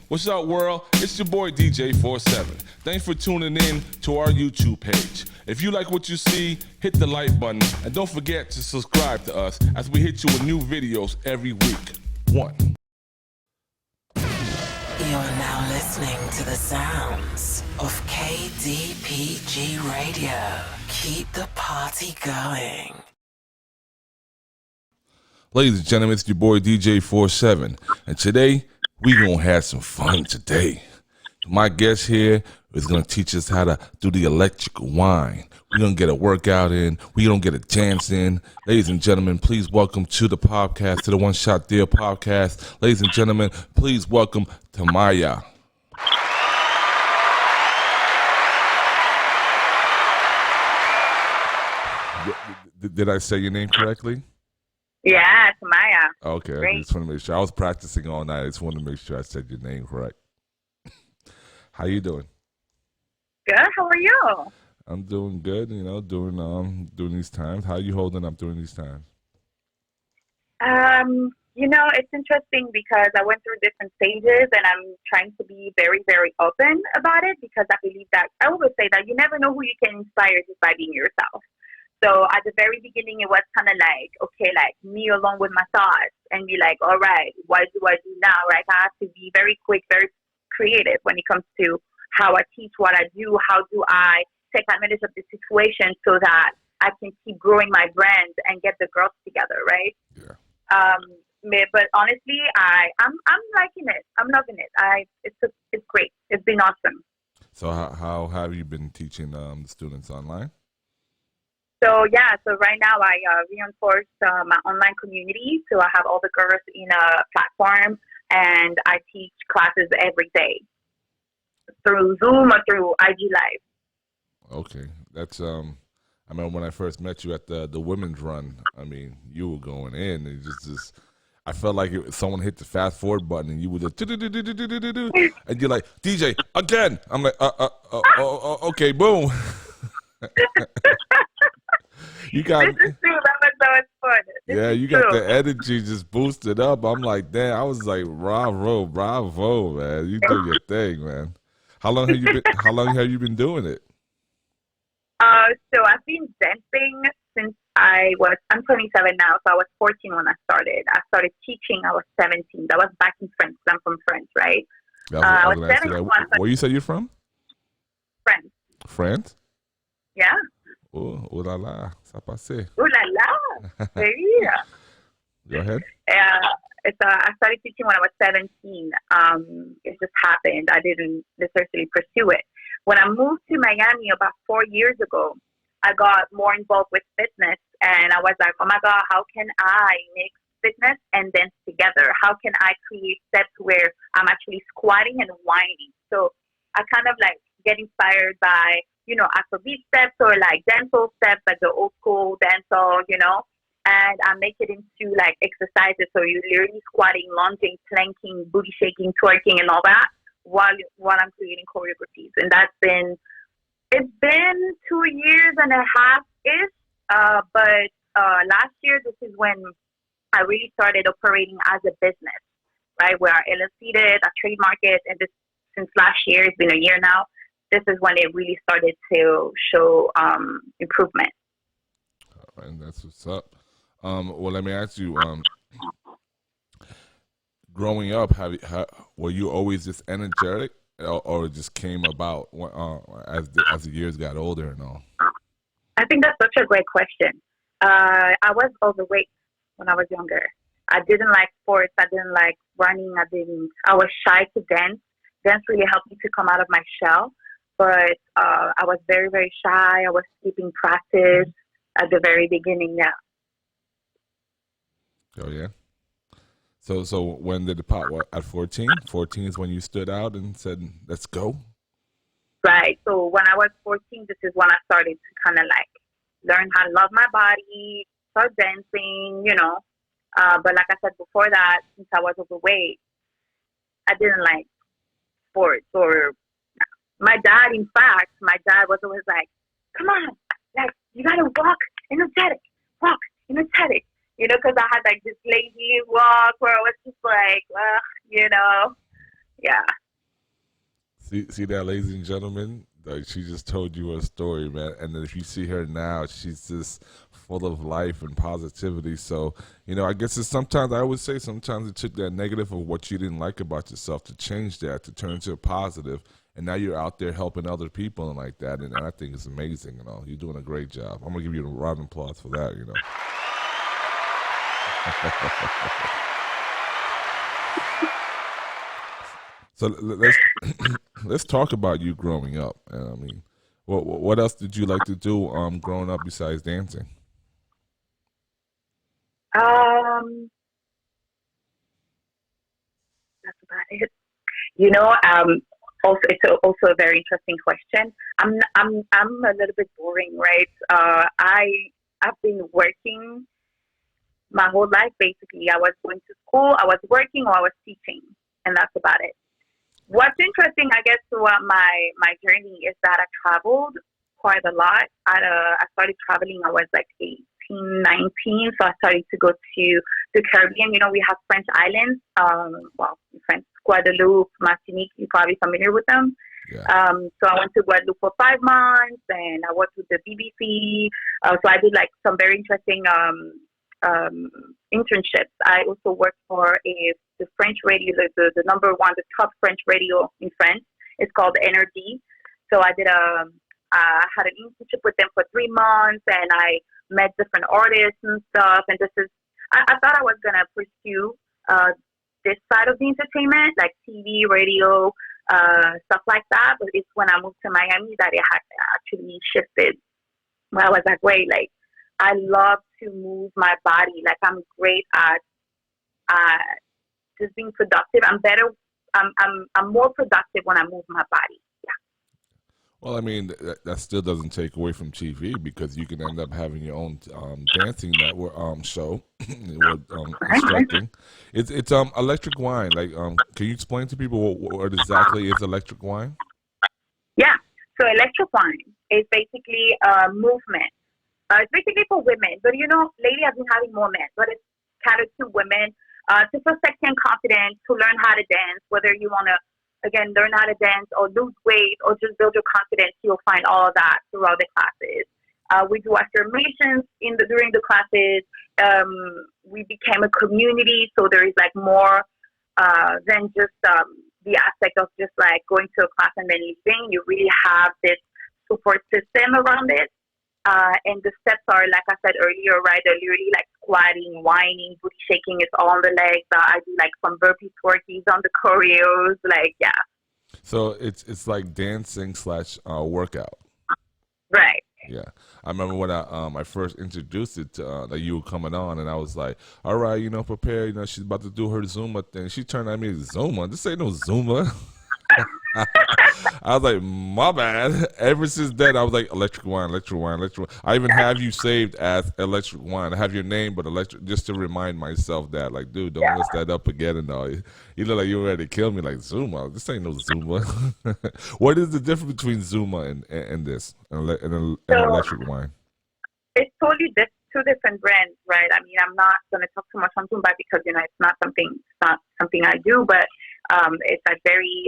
What's up, world? It's your boy DJ47. Thanks for tuning in to our YouTube page. If you like what you see, hit the like button and don't forget to subscribe to us as we hit you with new videos every week. One. You're now listening to the sounds of KDPG Radio. Keep the party going. Ladies and gentlemen, it's your boy DJ47, and today we gonna have some fun today. My guest here is gonna teach us how to do the electric whine. We're gonna get a workout in. We're gonna get a dance in. Ladies and gentlemen, please welcome to the podcast, to the One Shot Deal podcast. Ladies and gentlemen, please welcome Tamaya. Did I say your name correctly? Yeah, Tamaya. Okay, Great. I just want to make sure. I was practicing all night. I just wanted to make sure I said your name correct. How you doing? Good. How are you? I'm doing good. You know, during these times. How are you holding up during these times? It's interesting because I went through different stages, and I'm trying to be very, very open about it because I believe that I always say that you never know who you can inspire just by being yourself. So at the very beginning, it was kind of like, okay, like me along with my thoughts and be like, all right, what do I do now? Right? I have to be very quick, very creative when it comes to how I teach, what I do, how do I take advantage of the situation so that I can keep growing my brand and get the girls together, right? Yeah. But honestly, I'm liking it. I'm loving it. It's great. It's been awesome. So how have you been teaching the students online? So right now I reinforce my online community. So I have all the girls in a platform, and I teach classes every day through Zoom or through IG Live. Okay, that's I remember when I first met you at the women's run. I mean, you were going in, and just I felt like someone hit the fast forward button, and you would just and you're like, DJ again. I'm like, okay, boom. You got. This is true. That was so much fun. Yeah, you got the energy just boosted up. I'm like, damn. I was like, bravo, man. You do your thing, man. How long have you been doing it? So I've been dancing since I'm 27 now. So I was 14 when I started. I started teaching. I was 17. That was back in France. I'm from France, right? I was 17. Where you say you're from? France. France? Yeah. Oh la la, ça passe. Oh la la, baby. Go ahead. I started teaching when I was 17. It just happened. I didn't necessarily pursue it. When I moved to Miami about 4 years ago, I got more involved with fitness, and I was like, oh my God, how can I mix fitness and dance together? How can I create steps where I'm actually squatting and whining? So I kind of like get inspired by Afrobeat steps or like dancehall steps, like the old school dancehall, and I make it into like exercises. So you're literally squatting, lunging, planking, booty shaking, twerking, and all that while I'm creating choreographies. And it's been 2 years and a half ish. But last year, this is when I really started operating as a business, right? Where I LLC'd it, I trademarked it, and since last year, it's been a year now. This is when it really started to show improvement. And that's what's up. Well, let me ask you. Growing up, were you always just energetic, or it just came about as the years got older and all? I think that's such a great question. I was overweight when I was younger. I didn't like sports. I didn't like running. I was shy to dance. Dance really helped me to come out of my shell. But I was very, very shy. I was skipping practice at the very beginning, yeah. Oh, yeah? So when did it pop? What, at 14? 14 is when you stood out and said, let's go? Right. So when I was 14, this is when I started to kind of like learn how to love my body, start dancing, But like I said before that, since I was overweight, I didn't like sports or... My dad was always like, come on, like, you got to walk energetic, because I had like this lazy walk where I was just like, Yeah. See that, ladies and gentlemen? Like, she just told you a story, man. And then if you see her now, she's just full of life and positivity. So, I guess it's sometimes, I always say, sometimes it took that negative of what you didn't like about yourself to change that, to turn into a positive. And now you're out there helping other people and like that. And I think it's amazing, You're doing a great job. I'm going to give you a round of applause for that, So let's let's talk about you growing up. I mean, what else did you like to do growing up besides dancing? That's about it. Also it's also a very interesting question. I'm a little bit boring, right? I've been working my whole life basically. I was going to school, I was working, or I was teaching, and that's about it. What's interesting, I guess, throughout my journey is that I traveled quite a lot. I started traveling. I was like 18, 19, so I started to go to the Caribbean. We have French islands. In French, Guadeloupe, Martinique. You're probably familiar with them. Yeah. So I went to Guadeloupe for 5 months, and I worked with the BBC. So I did like some very interesting internships. I also worked for the French radio, the number one, the top French radio in France. It's called NRD. So I had an internship with them for 3 months, and I met different artists and stuff. And I thought I was gonna pursue this side of the entertainment, like TV, radio, stuff like that. But it's when I moved to Miami that it had actually shifted. Where I was like, wait, like I love to move my body. Like I'm great at just being productive. I'm more productive when I move my body. Yeah. Well, I mean, that still doesn't take away from TV because you can end up having your own dancing network show with instructing. It's Electric Whine. Like, can you explain to people what exactly is Electric Whine? Yeah. So Electric Whine is basically a movement. It's basically for women, but lately I've been having more men, but it's catered to women to feel sexy and confident, to learn how to dance, whether you want to, again, learn how to dance or lose weight or just build your confidence. You'll find all of that throughout the classes. We do affirmations during the classes. We became a community, so there is like more than just the aspect of just like going to a class and then leaving. You really have this support system around it. And the steps are, like I said earlier, right? They're literally like squatting, whining, booty shaking. It's all on the legs. I do like some burpees, twerkies on the choreos. Like, yeah. So it's like dancing / workout. Right. Yeah, I remember when I first introduced it to that you were coming on, and I was like, "All right, prepare. She's about to do her Zumba thing." She turned at me, "Zumba? This ain't no Zumba." I was like, my bad. Ever since then, I was like, Electric Whine, Electric Whine, Electric Whine. I even have you saved as Electric Whine. I have your name, but Electric, just to remind myself that, like, dude, don't mess that up again. And all. You look like you were ready to kill me, like Zuma. This ain't no Zuma. What is the difference between Zuma and this, and Electric Whine? It's totally two different brands, right? I mean, I'm not going to talk too much on Zumba because it's not something I do, but it's like very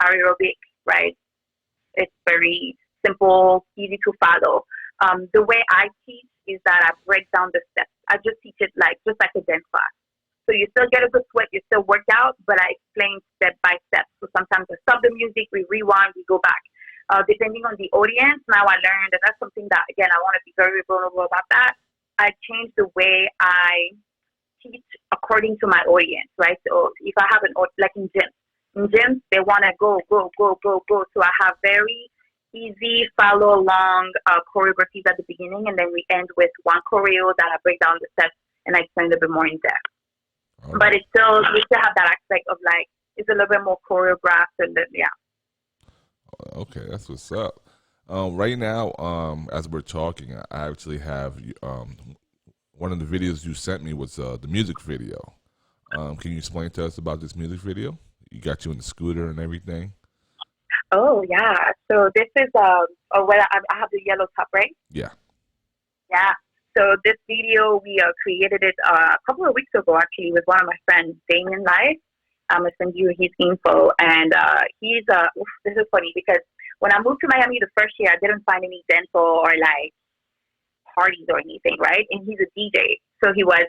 aerobic, right? It's very simple, easy to follow. The way I teach is that I break down the steps. I just teach it just like a dance class. So you still get a good sweat, you still work out, but I explain step by step. So sometimes I stop the music, we rewind, we go back. Depending on the audience, now I learned that that's something that, again, I want to be very vulnerable about that. I change the way I teach according to my audience, right? So if I have like in gyms, they want to go. So I have very easy follow along choreographies at the beginning, and then we end with one choreo that I break down the steps and I explain a bit more in depth. Oh. But it's still, you still have that aspect of like, it's a little bit more choreographed and yeah. Okay, that's what's up. Right now, as we're talking, I actually have one of the videos you sent me was the music video. Can you explain to us about this music video? You got you in the scooter and everything. Oh yeah. So this is I have the yellow top, right? Yeah. Yeah. So this video we created it a couple of weeks ago actually with one of my friends, Damien Live. I'm gonna send you his info. And this is funny because when I moved to Miami the first year, I didn't find any dental or like parties or anything, right? And he's a DJ, so he was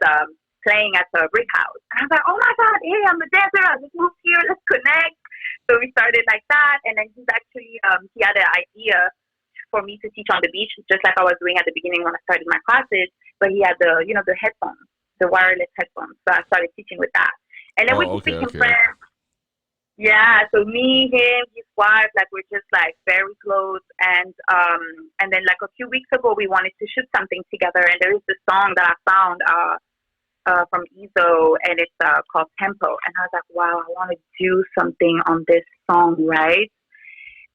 playing at the brick house. And I was like, oh my god, hey, I'm a dancer. I just moved here. Let's connect. So we started like that, and then he's actually he had an idea for me to teach on the beach, just like I was doing at the beginning when I started my classes. But he had the the headphones, the wireless headphones. So I started teaching with that, and then we just became friends. Yeah, so me, him, his wife, like we're just like very close, and then like a few weeks ago we wanted to shoot something together, and there is this song that I found from EZO, and it's called Tempo, and I was like, wow, I want to do something on this song, right?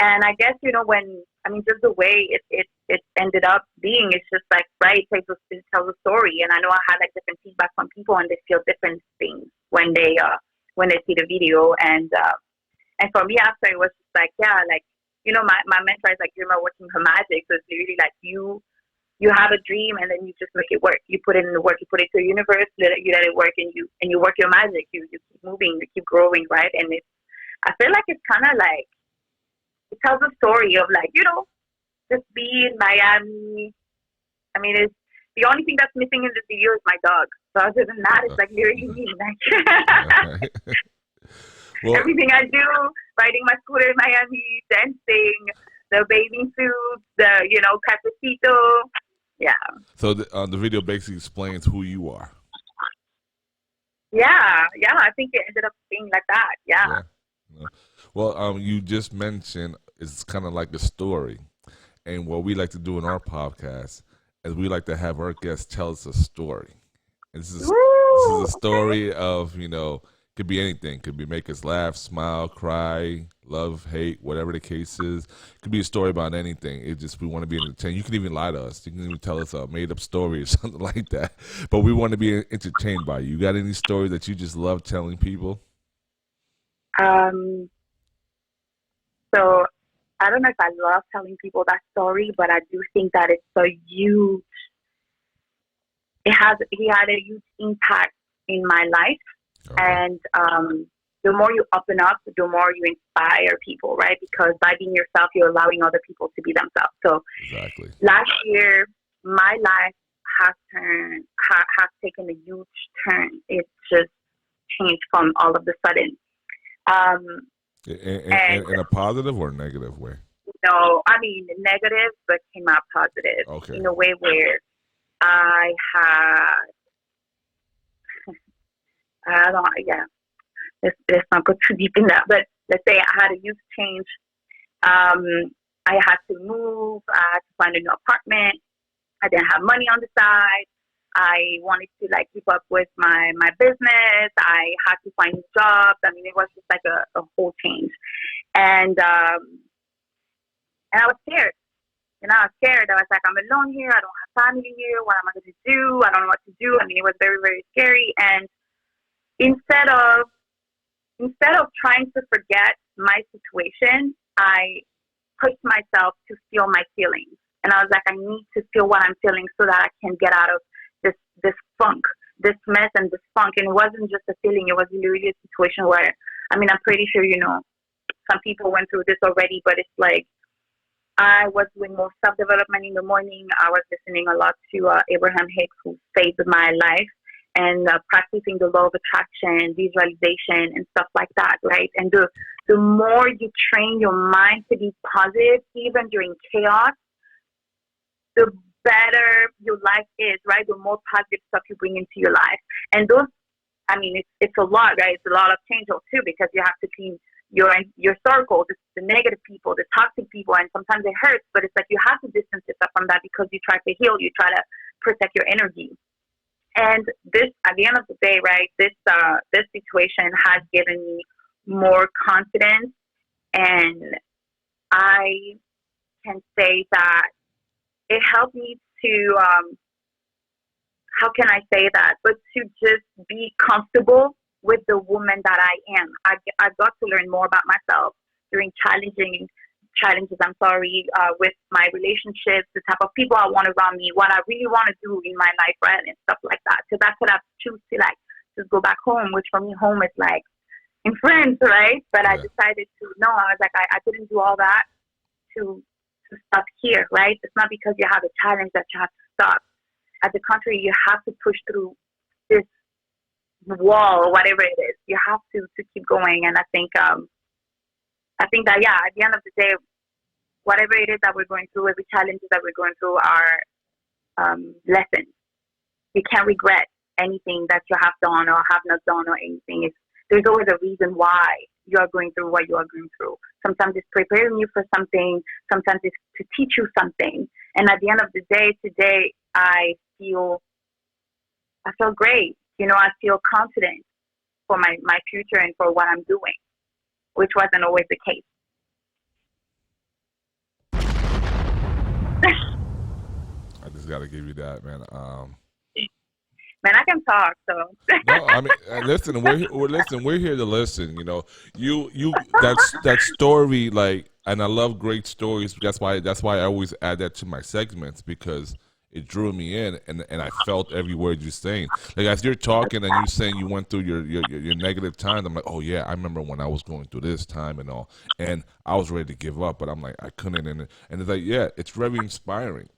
And I guess just the way it ended up being, it's just like right, it tells a story, and I know I had like different feedback from people, and they feel different things when they see the video, and for me after it was just like, yeah, like my mentor is like, you're not working her magic, so it's really like you have a dream and then you just make it work. You put it in the work, you put it to the universe, you let it work, and you work your magic. You keep moving, you keep growing, right? And I feel like it's kind of like it tells a story of like just being Miami. I mean, it's the only thing that's missing in the video is my dog. So other than that, it's like literally me. Like well, everything I do, riding my scooter in Miami, dancing, the bathing suits, the cafecito. Yeah. So the video basically explains who you are. Yeah. I think it ended up being like that. Yeah. Well, you just mentioned it's kind of like a story, and what we like to do in our podcast is we like to have our guests tell us a story. This is a story of could be anything. Could be make us laugh, smile, cry, love, hate, whatever the case is. Could be a story about anything. It just we want to be entertained. You can even lie to us. You can even tell us a made up story or something like that. But we want to be entertained by you. You got any stories that you just love telling people? So I don't know if I love telling people that story, but I do think that it's a huge. He had a huge impact in my life. Okay. And the more you open up, the more you inspire people, right? Because by being yourself, you're allowing other people to be themselves. So exactly. Last year, my life has taken a huge turn. It's just changed from all of a sudden. In a positive or negative way? No, I mean negative, but came out positive. Okay. In a way where I had. Let's not go too deep in that, but let's say I had a huge change. I had to move. I had to find a new apartment. I didn't have money on the side. I wanted to keep up with my business. I had to find jobs. I mean, it was just like a whole change, and I was scared. I was scared. I was like, I'm alone here. I don't have family here. What am I going to do? I don't know what to do. I mean, it was very, very scary. And instead of trying to forget my situation, I pushed myself to feel my feelings. And I was like, I need to feel what I'm feeling so that I can get out of this funk, this mess and this funk. And it wasn't just a feeling. It was literally a situation where, I mean, I'm pretty sure, some people went through this already, but it's like, I was doing more self-development in the morning. I was listening a lot to Abraham Hicks, who saved my life, and practicing the law of attraction, visualization, and stuff like that, right? And the more you train your mind to be positive, even during chaos, the better your life is, right? The more positive stuff you bring into your life. And those, I mean, it's a lot, right? It's a lot of change too, because you have to clean your circle, the negative people, the toxic people, and sometimes it hurts, but it's like you have to distance yourself from that because you try to heal, you try to protect your energy. And this, at the end of the day, right, this situation has given me more confidence, and I can say that it helped me to, how can I say that, but to just be comfortable with the woman that I am. I got to learn more about myself during challenges, with my relationships, the type of people I want around me, what I really want to do in my life, right, and stuff like that. Because I could have choose to just go back home, which for me, home is like in friends, right? But I Yeah. decided to no. I was like, I didn't do all that to stop here, right? It's not because you have a challenge that you have to stop. At the contrary, you have to push through this wall or whatever it is. You have to keep going. And I think that yeah, at the end of the day, whatever it is that we're going through, every challenges that we're going through are lessons. You can't regret anything that you have done or have not done or anything. There's always a reason why you are going through what you are going through. Sometimes it's preparing you for something. Sometimes it's to teach you something. And at the end of the day, today I feel great. I feel confident for my future and for what I'm doing, which wasn't always the case. I just got to give you that, man. Man, I can talk, so. No, I mean, listen. We're here to listen. That story, like, and I love great stories. That's why I always add that to my segments, because it drew me in, and I felt every word you're saying. Like, as you're talking and you're saying you went through your negative times, I'm like, oh yeah, I remember when I was going through this time and all, and I was ready to give up, but I'm like, I couldn't, and it's like, yeah, it's very inspiring.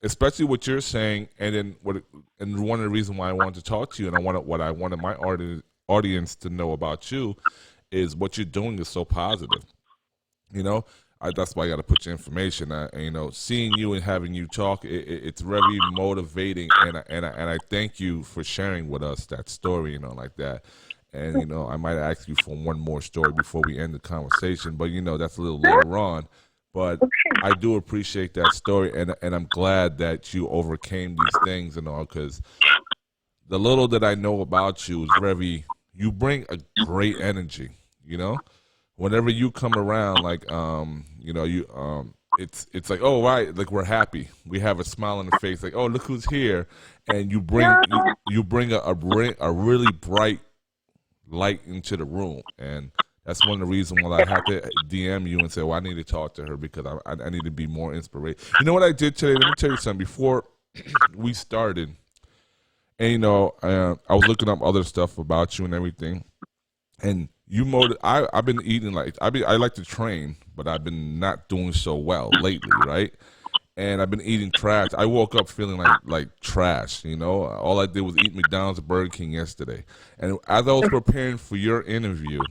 Especially what you're saying, and then one of the reasons why I wanted to talk to you, and what I wanted my audience to know about you, is what you're doing is so positive. That's why I got to put your information. Seeing you and having you talk, it's very motivating, and I thank you for sharing with us that story, like that. And I might ask you for one more story before we end the conversation, but that's a little later on. But I do appreciate that story, and I'm glad that you overcame these things and all, because the little that I know about you is you bring a great energy, whenever you come around, like, it's like, oh, right, like, we're happy. We have a smile on the face, like, oh, look who's here. And you bring a really bright light into the room, and that's one of the reasons why I had to DM you and say, well, I need to talk to her, because I need to be more inspired. You know what I did today? Let me tell you something. Before we started, and I was looking up other stuff about you and everything, and I've been eating, like, I like to train, but I've been not doing so well lately, right? And I've been eating trash. I woke up feeling like trash, All I did was eat McDonald's and Burger King yesterday. And as I was preparing for your interview,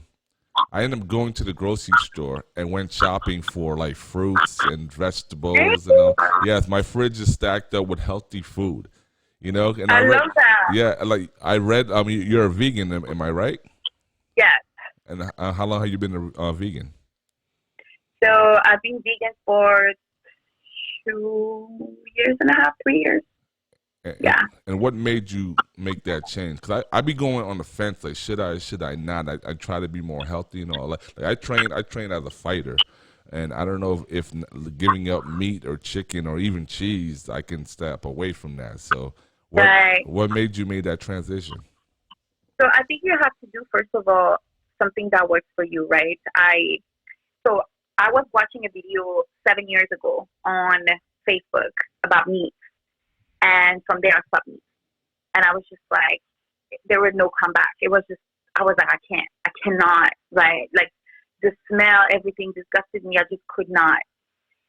I ended up going to the grocery store and went shopping for, like, fruits and vegetables. Yes, my fridge is stacked up with healthy food, And I love that. Yeah, like, I read. You're a vegan, am I right? Yes. And how long have you been a vegan? So I've been vegan for 2 years and a half, 3 years. Yeah. And what made you make that change? Because I be going on the fence, like, should I not? I try to be more healthy and all. Like, I train as a fighter, and I don't know if giving up meat or chicken or even cheese, I can step away from that. So what made you make that transition? So I think you have to do, first of all, something that works for you, right? So I was watching a video 7 years ago on Facebook about meat. And from there, I stopped meat. And I was just like, there was no comeback. It was just, I was like, I cannot, right? Like, the smell, everything disgusted me. I just could not.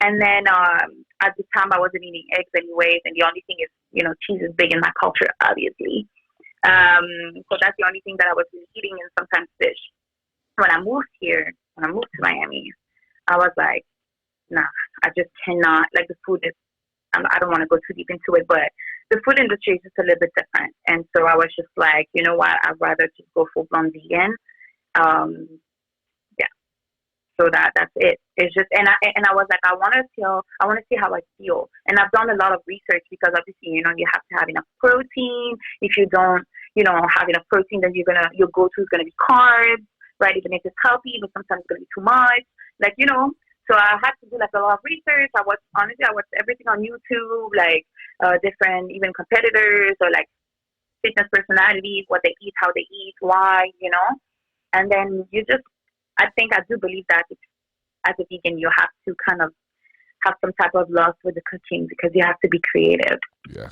And then at the time, I wasn't eating eggs anyways. And the only thing is, cheese is big in my culture, obviously. So that's the only thing that I was really eating, and sometimes fish. When I moved to Miami, I was like, nah, I just cannot. Like, the food is, I don't want to go too deep into it, but the food industry is just a little bit different. And so I was just like, you know what? I'd rather just go full blown vegan. Yeah. So that's it. It's just, and I was like, I want to see how I feel. And I've done a lot of research, because obviously, you have to have enough protein. If you don't, have enough protein, then your go-to is going to be carbs, right? Even if it's healthy, but sometimes it's going to be too much. Like, so I had to do, like, a lot of research. I watched everything on YouTube, like, different, even competitors or, like, fitness personalities, what they eat, how they eat, why, And then I do believe that as a vegan, you have to kind of have some type of love with the cooking, because you have to be creative. Yeah,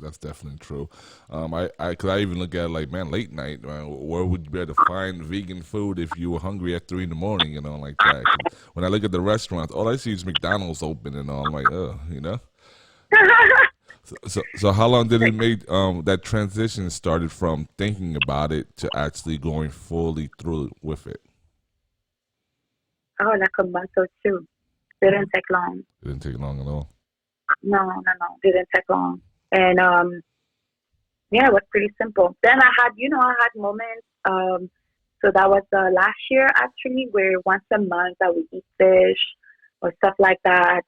that's definitely true. Cause I even look at it like, man, late night, where would you be able to find vegan food if you were hungry at 3 in the morning, like that? 'Cause when I look at the restaurants, all I see is McDonald's open and all. I'm like, So how long did it make that transition started from thinking about it to actually going fully through with it? Oh, like a month or two. Didn't take long. It didn't take long at all. No. Didn't take long. And yeah, it was pretty simple. Then I had moments. So that was last year actually, where once a month I would eat fish or stuff like that,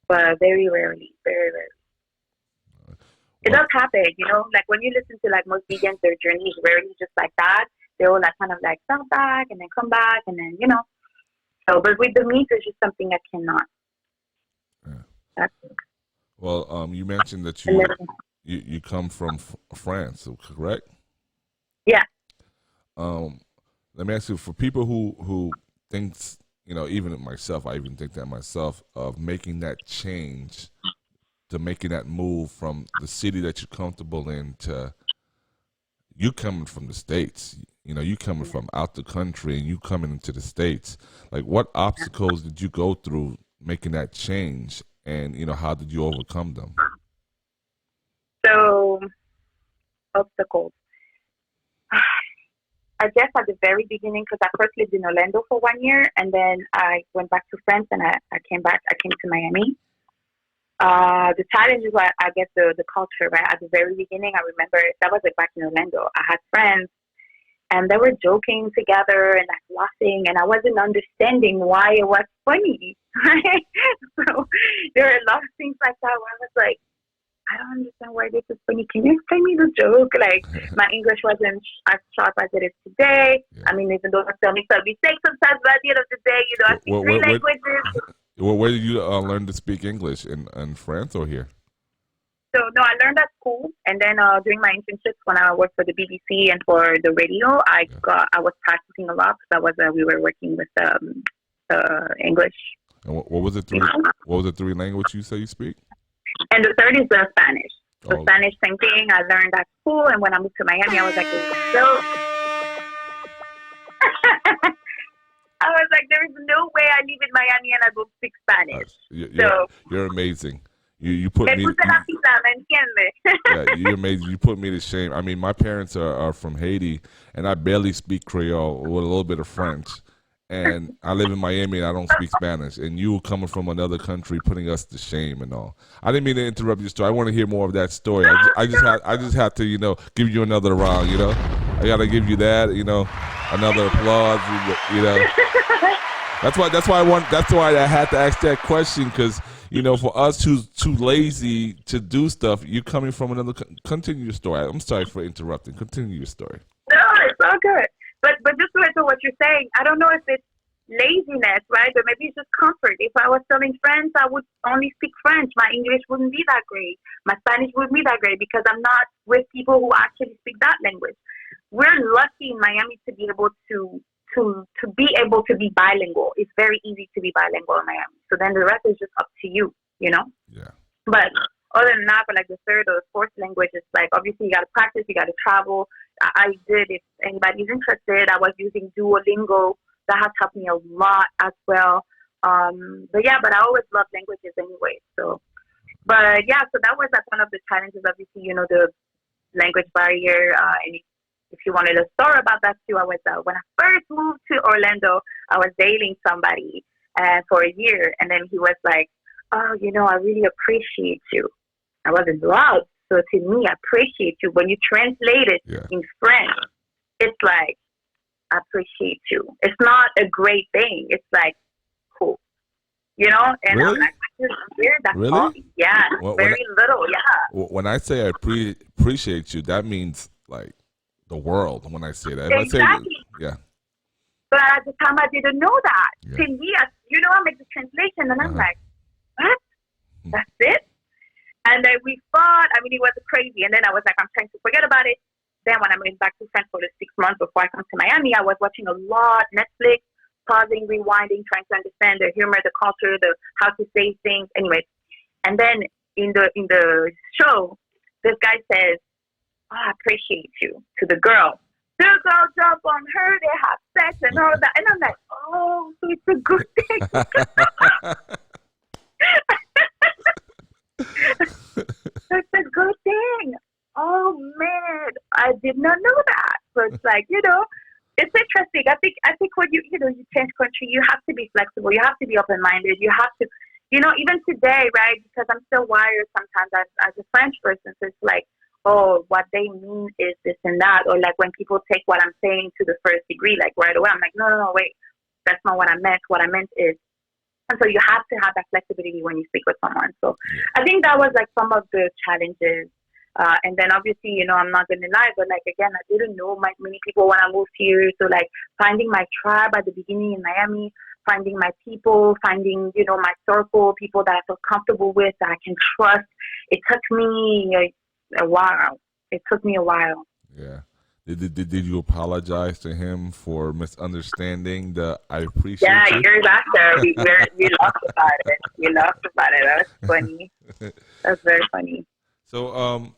but very rarely, very rarely. It does happen, like when you listen to like most vegans, their journey is rarely just like that. They all like kind of like step back and then come back and then, So, but with the meat, it's just something I cannot. Yeah. That's it. Well, you mentioned that you come from France, correct? Yeah. Let me ask you, for people who thinks, even myself, I even think that myself, of making that change, to making that move from the city that you're comfortable in to you coming from the States, you coming from out the country and you coming into the States. Like, what obstacles did you go through making that change, and how did you overcome them? So, obstacles. I guess at the very beginning, because I first lived in Orlando for 1 year, and then I went back to France, and I came back. I came to Miami. The challenge is, I guess, the culture, right? At the very beginning, I remember that was like back in Orlando. I had friends, and they were joking together and like laughing, and I wasn't understanding why it was funny, right? So there are a lot of things like that where I was like, I don't understand why this is funny. Can you explain me the joke? Like, my English wasn't as sharp as it is today. Yeah. I mean, even though I still make some mistakes sometimes, but at the end of the day, I speak three languages. Where did you learn to speak English? In France or here? So, no, I learned at school. And then during my internships, when I worked for the BBC and for the radio, I was practicing a lot because we were working with English. And what was the three language you say you speak? And the third is the Spanish. So Spanish, same thing. I learned at school, and when I moved to Miami, I was like, I was like, there is no way I live in Miami and I don't speak Spanish. You're amazing. You put me. You're amazing. You put me to shame. I mean, my parents are from Haiti, and I barely speak Creole with a little bit of French. And I live in Miami and I don't speak Spanish, and you coming from another country putting us to shame and all. I didn't mean to interrupt your story. I want to hear more of that story. I just had to give you another round. I got to give you that. Another applause. That's why I had to ask that question, because for us who's too lazy to do stuff, you coming from another. Continue your story. I'm sorry for interrupting. Continue your story. No, it's all good. But just to answer what you're saying, I don't know if it's laziness, right? But maybe it's just comfort. If I was studying French, I would only speak French. My English wouldn't be that great. My Spanish wouldn't be that great because I'm not with people who actually speak that language. We're lucky in Miami to be able to be bilingual. It's very easy to be bilingual in Miami. So then the rest is just up to you, Yeah. But other than that, for like the third or fourth language, it's like obviously you got to practice, you got to travel. I did, if anybody's interested, I was using Duolingo. That has helped me a lot as well. But I always loved languages anyway. So that was like one of the challenges, obviously, the language barrier. And if you wanted a story about that too, I was, when I first moved to Orlando, I was dating somebody for a year. And then he was like, oh, I really appreciate you. I was in love. So to me, I appreciate you. When you translate it in French, it's like, I appreciate you. It's not a great thing. It's like, cool. And really? I'm like, that's really? All. Yeah, very little, yeah. When I say I appreciate you, that means like the world when I say that. Exactly. But at the time, I didn't know that. Yeah. To me, I make the translation, and I'm like, what? That's it? And then we fought. I mean, it was crazy. And then I was like, I'm trying to forget about it. Then when I went back to France for the 6 months before I come to Miami, I was watching a lot Netflix, pausing, rewinding, trying to understand the humor, the culture, the how to say things. Anyways, and then in the show, this guy says, oh, I appreciate you to the girl. The girl jump on her, they have sex and all that. And I'm like, oh, so it's a good thing. It's a good thing. Oh man, I did not know that. So it's like, it's interesting. I think when you change country, you have to be flexible. You have to be open minded. You have to, even today, right? Because I'm still wired sometimes as a French person. So it's like, oh, what they mean is this and that, or like when people take what I'm saying to the first degree, like right away, I'm like, no, wait, that's not what I meant. What I meant is, and so you have to have that flexibility when you speak with someone. So I think that was like some of the challenges. And then obviously, I'm not going to lie, but like, again, I didn't know many people when I moved here. So like finding my tribe at the beginning in Miami, finding my people, finding, my circle, people that I feel comfortable with, that I can trust. It took me a while. It took me a while. Yeah. Did you apologize to him for misunderstanding the I appreciate you? Yeah, years after, we laughed about it. We laughed about it. That's funny. That's very funny. So,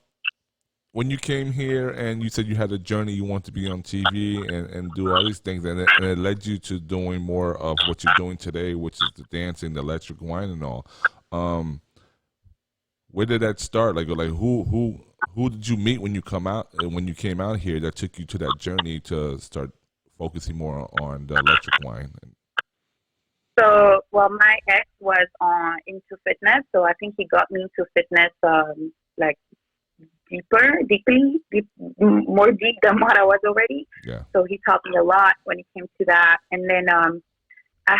when you came here and you said you had a journey, you want to be on TV and do all these things, and it led you to doing more of what you're doing today, which is the dancing, the Electric Whine and all. Where did that start? Like who did you meet when you came out here that took you to that journey to start focusing more on the Electric Whine? So, well, my ex was into fitness, so I think he got me into fitness like more deep than what I was already. Yeah. So he taught me a lot when it came to that. And then I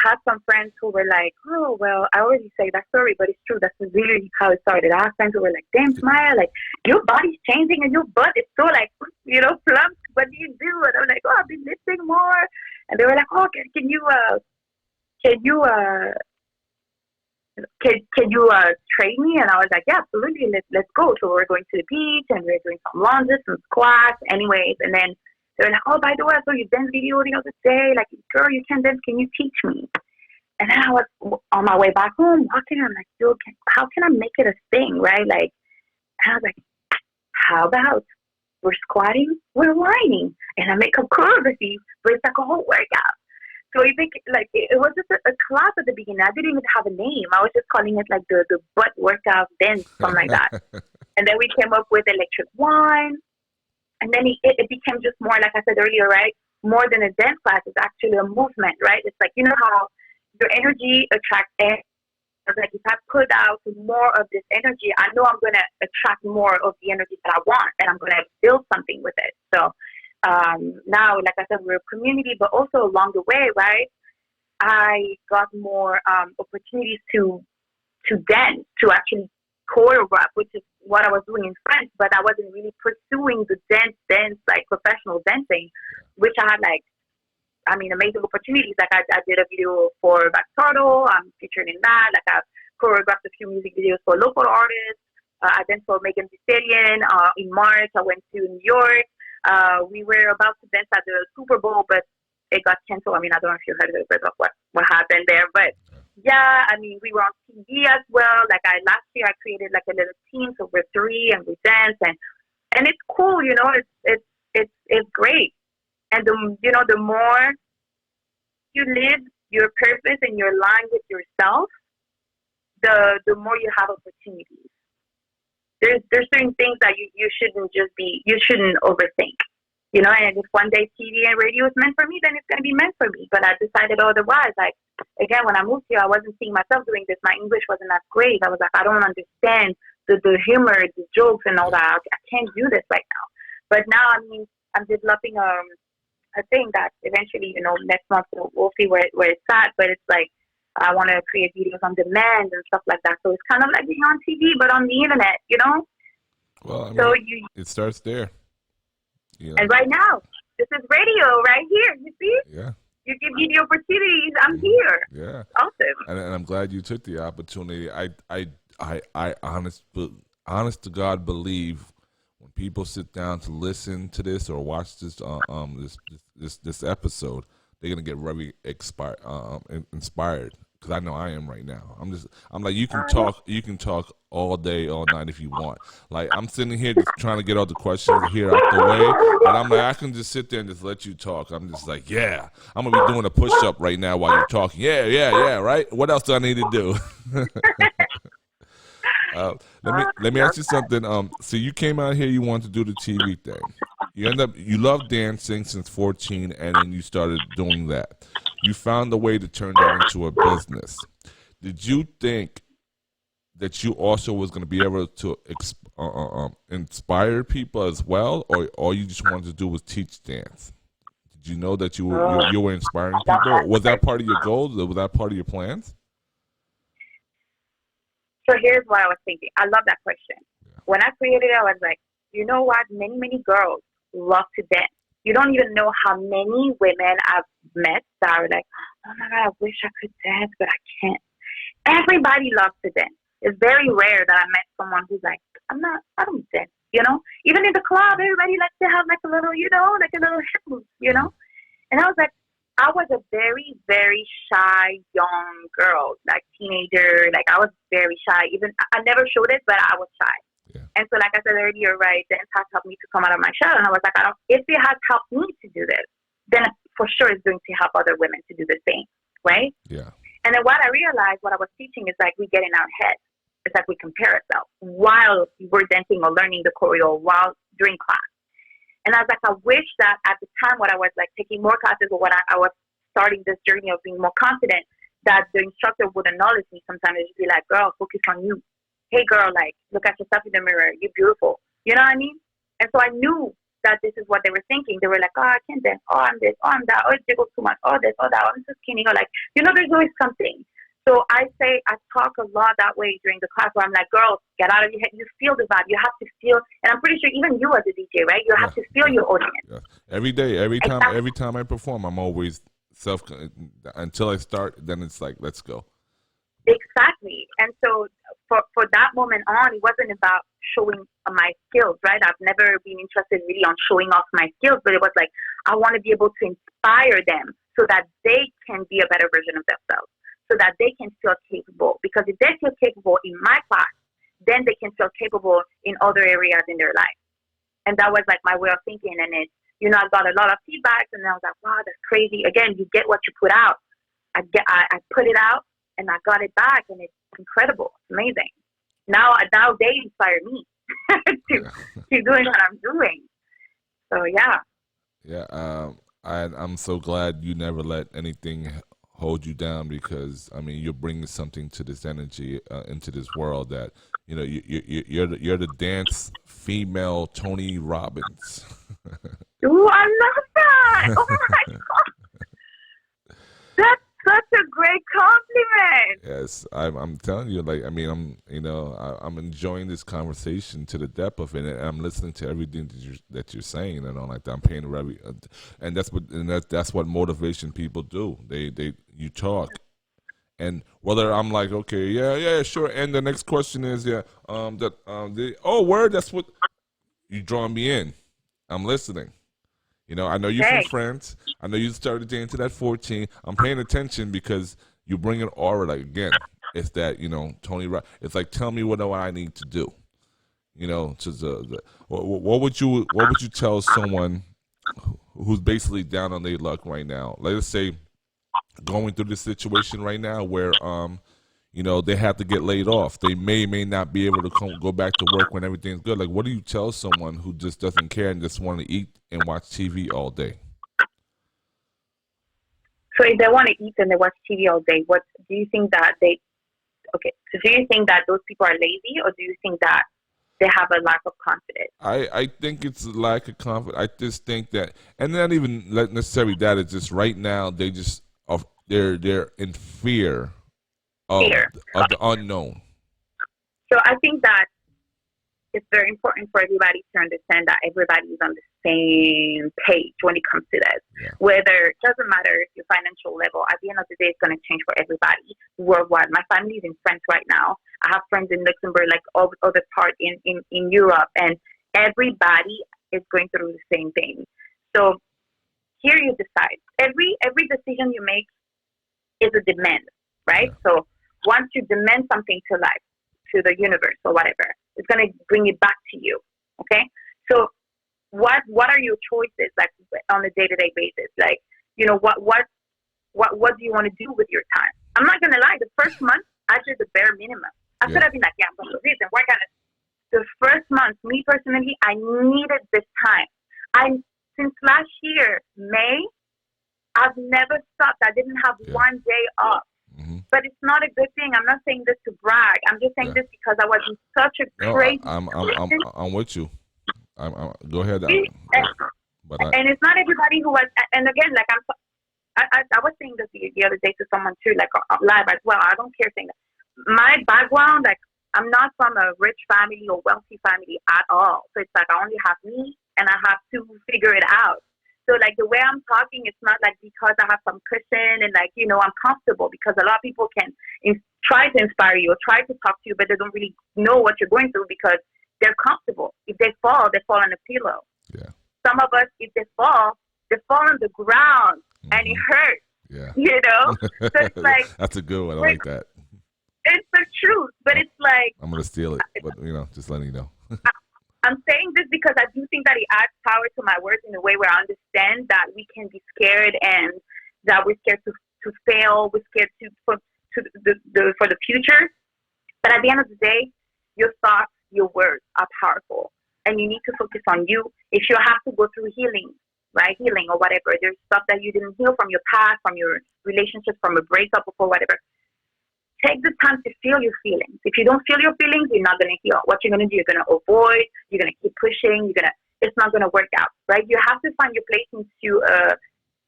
had some friends who were like, oh, well, I already say that story, but it's true. That's really how it started. I had friends who were like, damn, Tamaya, like, your body's changing and your butt is so, like, plump. What do you do? And I'm like, oh, I've been lifting more. And they were like, oh, can you train me? And I was like, yeah, absolutely. Let's go. So we're going to the beach and we're doing some lunges, some squats, anyways. And then they're like, oh, by the way, I saw your dance video the other day. Like, girl, you can dance. Can you teach me? And then I was on my way back home walking. I'm like, yo, how can I make it a thing, right? Like, and I was like, how about we're squatting, we're whining, and I make a choreography, but it's like a whole workout. So you think, like, it was just a class at the beginning. I didn't even have a name. I was just calling it like the butt workout dance, something like that. And then we came up with Electric Whine. And then it became just more, like I said earlier, right? More than a dance class, it's actually a movement, right? It's like, how your energy attracts energy. Like, if I put out more of this energy, I know I'm going to attract more of the energy that I want, and I'm going to build something with it. So now, like I said, we're a community, but also along the way, right? I got more opportunities to dance, to actually choreograph, which is what I was doing in French, but I wasn't really pursuing the dance, like professional dancing, which I had amazing opportunities. Like I did a video for Baxardo, I'm featured in that. Like I choreographed a few music videos for local artists. I danced for Megan Thee Stallion. In March, I went to New York. We were about to dance at the Super Bowl, but it got canceled. I don't know if you heard a bit of what happened there, but yeah, we were on TV as well. Like last year I created like a little team, so we're three and we dance and it's cool, it's great. And the more you live your purpose and you're aligned with yourself, the more you have opportunities. There's certain things that you shouldn't overthink. And if one day TV and radio is meant for me, then it's going to be meant for me. But I decided otherwise. Like, again, when I moved here, I wasn't seeing myself doing this. My English wasn't that great. I was like, I don't understand the humor, the jokes and all that. I can't do this right now. But now, I'm developing a thing that eventually, next month we'll see where it's at. But it's like, I want to create videos on demand and stuff like that. So it's kind of like being on TV, but on the internet, Well, so it starts there. And right now, this is radio right here. You see? Yeah. You give me the opportunities. I'm here. Yeah. Awesome. And I'm glad you took the opportunity. I honest to God believe when people sit down to listen to this or watch this this episode, they're gonna get very inspired because I know I am right now. I'm like, you can talk all day, all night if you want. Like, I'm sitting here just trying to get all the questions here out the way, and I'm like, I can just sit there and just let you talk. I'm just like, yeah, I'm gonna be doing a push up right now while you're talking. Yeah, right. What else do I need to do? Let me ask you something. So you came out here, you wanted to do the TV thing. You love dancing since 14, and then you started doing that. You found a way to turn that into a business. Did you think that you also was going to be able to inspire people as well, or all you just wanted to do was teach dance? Did you know that you were inspiring people? Was that part of your goals? Was that part of your plans? So here's what I was thinking. I love that question. Yeah. When I created it, I was like, you know what? Many girls love to dance. You don't even know how many women I've met that are like, oh my God, I wish I could dance, but I can't. Everybody loves to dance. It's very rare that I met someone who's like, I don't dance, you know? Even in the club, everybody likes to have like a little, like a little hip move, you know? And I was like, I was a very, very shy young girl, like teenager. Like I was very shy. Even I never showed it, but I was shy. Yeah. And so, like I said earlier, right, dance has helped me to come out of my shell. And I was like, if it has helped me to do this, then for sure it's going to help other women to do the same, right? Yeah. And then what I realized, what I was teaching is like we get in our head. It's like we compare ourselves while we're dancing or learning the choreo while during class. And I was like, I wish that at the time when I was like taking more classes or when I was starting this journey of being more confident, that the instructor would acknowledge me sometimes and just be like, girl, focus on you. Hey, girl, like, look at yourself in the mirror. You're beautiful. You know what I mean? And so I knew that this is what they were thinking. They were like, oh, I can't dance. Oh, I'm this. Oh, I'm that. Oh, it jiggles too much. Oh, this. Oh, that. Oh, I'm too skinny. Or like, there's always something. So I talk a lot that way during the class where I'm like, girls, get out of your head. You feel the vibe. You have to feel, and I'm pretty sure even you as a DJ, right? You have to feel your audience. Yeah. Every day, every time I perform, I'm always until I start, then it's like, let's go. Exactly. And so for that moment on, it wasn't about showing my skills, right? I've never been interested really on showing off my skills, but it was like, I want to be able to inspire them so that they can be a better version of themselves, so that they can feel capable. Because if they feel capable in my class, then they can feel capable in other areas in their life. And that was like my way of thinking. And it, I got a lot of feedback, and I was like, wow, that's crazy. Again, you get what you put out. I put it out, and I got it back, and it's incredible. It's amazing. Now they inspire me to keep doing what I'm doing. So, yeah. Yeah, I'm so glad you never let anything hold you down, because, I mean, you're bringing something to this energy, into this world that, you're the dance female Tony Robbins. Ooh, I love that. Oh, my God. That's such a great compliment. Yes, I'm telling you, like, I mean, I'm enjoying this conversation to the depth of it, and I'm listening to everything that you're saying, and all like that. I'm paying and that's what motivation people do. You talk, and whether I'm like, okay, yeah, sure, and the next question is, that's what you drawing me in. I'm listening. I know you're from France. I know you started dancing at 14. I'm paying attention because you bring an aura. Like, again, it's that, Tony Rock. It's like, tell me what do I need to do. What would you tell someone who's basically down on their luck right now? Let's say going through this situation right now where they have to get laid off. They may not be able to go back to work when everything's good. Like, what do you tell someone who just doesn't care and just want to eat and watch TV all day? So if they want to eat and they watch TV all day, what do you think that so do you think that those people are lazy, or do you think that they have a lack of confidence? I think it's a lack of confidence. I just think that, and not even necessarily that, it's just right now they're in fear of the unknown. So I think that it's very important for everybody to understand that everybody is on the same page when it comes to this. Yeah. Whether, it doesn't matter if your financial level, at the end of the day, it's going to change for everybody worldwide. My family is in France right now. I have friends in Luxembourg, like all other part in Europe, and everybody is going through the same thing. So here you decide. Every decision you make is a demand. right? Yeah. So once you demand something to life, to the universe or whatever, it's gonna bring it back to you. Okay? So what are your choices like on a day-to-day basis? Like, what do you want to do with your time? I'm not gonna lie, the first month I did the bare minimum. I could have been like, yeah, I'm gonna do this and work on it. The first month, me personally, I needed this time. Since last year, May, I've never stopped. I didn't have one day off. Mm-hmm. But it's not a good thing. I'm not saying this to brag. I'm just saying this because I was in such a crazy situation. I'm with you. Go ahead. And it's not everybody who was. And again, like I was saying this the other day to someone too, like live as well. I don't care saying that. My background, like I'm not from a rich family or wealthy family at all. So it's like I only have me, and I have to figure it out. So like the way I'm talking, it's not like because I have some cushion and like, I'm comfortable, because a lot of people can try to inspire you or try to talk to you, but they don't really know what you're going through because they're comfortable. If they fall on a pillow. Yeah. Some of us, if they fall on the ground and it hurts. Yeah. So it's like. That's a good one. I like that. It's the truth, but it's like. I'm going to steal it, but just letting you know. I'm saying this because I do think that it adds power to my words in a way where I understand that we can be scared and that we're scared to fail, we're scared for the future. But at the end of the day, your thoughts, your words are powerful, and you need to focus on you. If you have to go through healing or whatever, there's stuff that you didn't heal from your past, from your relationship, from a breakup or whatever. Take the time to feel your feelings. If you don't feel your feelings, you're not going to heal. What you're going to do, you're going to avoid, you're going to keep pushing, it's not going to work out, right? You have to find you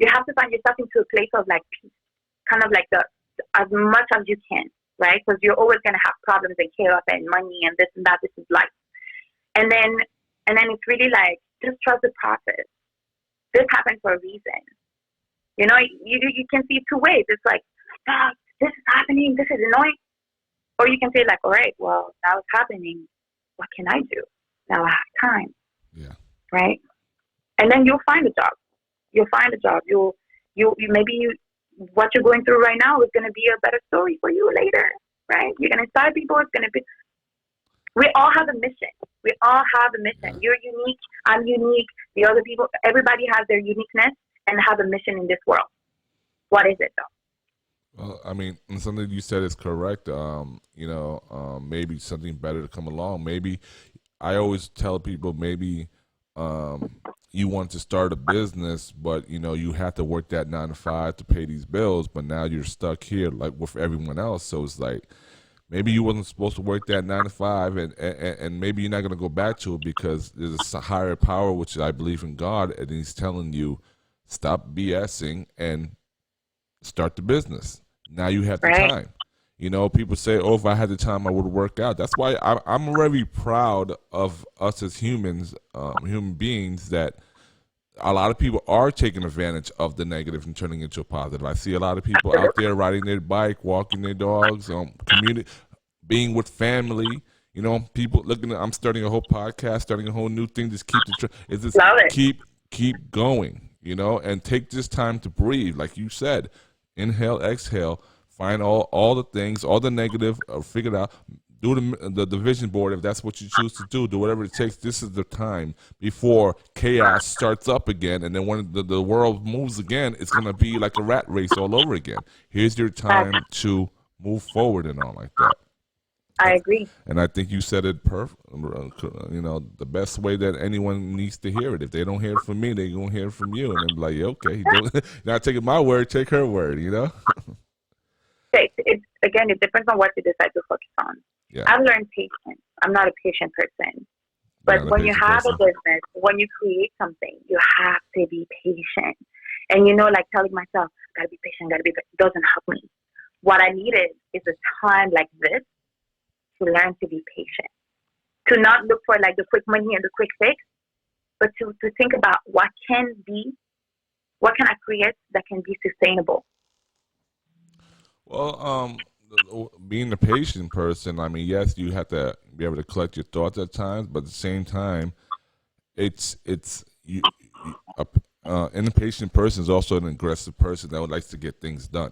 have to find yourself into a place of like peace, kind of like as much as you can, right? Because you're always going to have problems and chaos and money and this and that. This is life. And then it's really like, just trust the process. This happened for a reason. You can see it two ways. It's like, stop. This is happening, this is annoying. Or you can say like, all right, well, now it's happening. What can I do? Now I have time. Yeah. Right? And then you'll find a job. What you're going through right now is going to be a better story for you later. Right? You're going to inspire people. We all have a mission. Yeah. You're unique. I'm unique. The other people, everybody has their uniqueness and have a mission in this world. What is it though? Well, I mean, something you said is correct. Maybe something better to come along. Maybe I always tell people maybe you want to start a business, but you have to work that 9 to 5 to pay these bills. But now you're stuck here like with everyone else. So it's like maybe you wasn't supposed to work that 9 to 5, and maybe you're not going to go back to it because there's a higher power, which I believe in God, and He's telling you stop BSing and start the business. Now you have the time. People say, oh, if I had the time, I would work out. That's why I'm very proud of us as humans, human beings, that a lot of people are taking advantage of the negative and turning it into a positive. I see a lot of people out there riding their bike, walking their dogs, community, being with family. People looking at, I'm starting a whole podcast, starting a whole new thing. Just keep going, and take this time to breathe. Like you said, inhale, exhale, find all the things, all the negative, figure it out. Do the vision board if that's what you choose to do. Do whatever it takes. This is the time before chaos starts up again, and then when the world moves again, it's going to be like a rat race all over again. Here's your time to move forward and all like that. I agree. And I think you said it perfect. The best way that anyone needs to hear it. If they don't hear it from me, they're going to hear it from you. And they'll be like, yeah, okay. Not taking my word, take her word, It depends on what you decide to focus on. Yeah. I've learned patience. I'm not a patient person. But when you have a business, when you create something, you have to be patient. And, like telling myself, got to be patient, doesn't help me. What I needed is a time like this to learn to be patient, to not look for like the quick money and the quick fix, but to think about what can I create that can be sustainable. Well, being a patient person, I mean, yes, you have to be able to collect your thoughts at times, but at the same time, an impatient person is also an aggressive person that would like to get things done.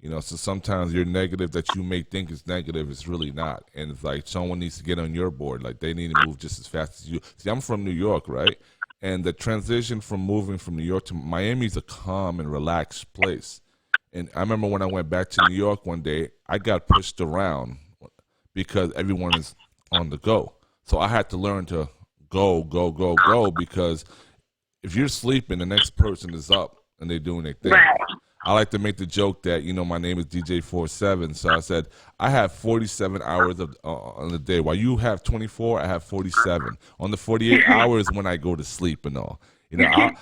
So sometimes your negative that you may think is negative is really not. And it's like someone needs to get on your board. Like they need to move just as fast as you. See, I'm from New York, right? And the transition from moving from New York to Miami is a calm and relaxed place. And I remember when I went back to New York one day, I got pushed around because everyone is on the go. So I had to learn to go, go, go, go, because if you're sleeping, the next person is up and they're doing their thing. Right. I like to make the joke that, my name is DJ47. So I said, I have 47 hours on the day. While you have 24, I have 47. On the 48 hours when I go to sleep and all.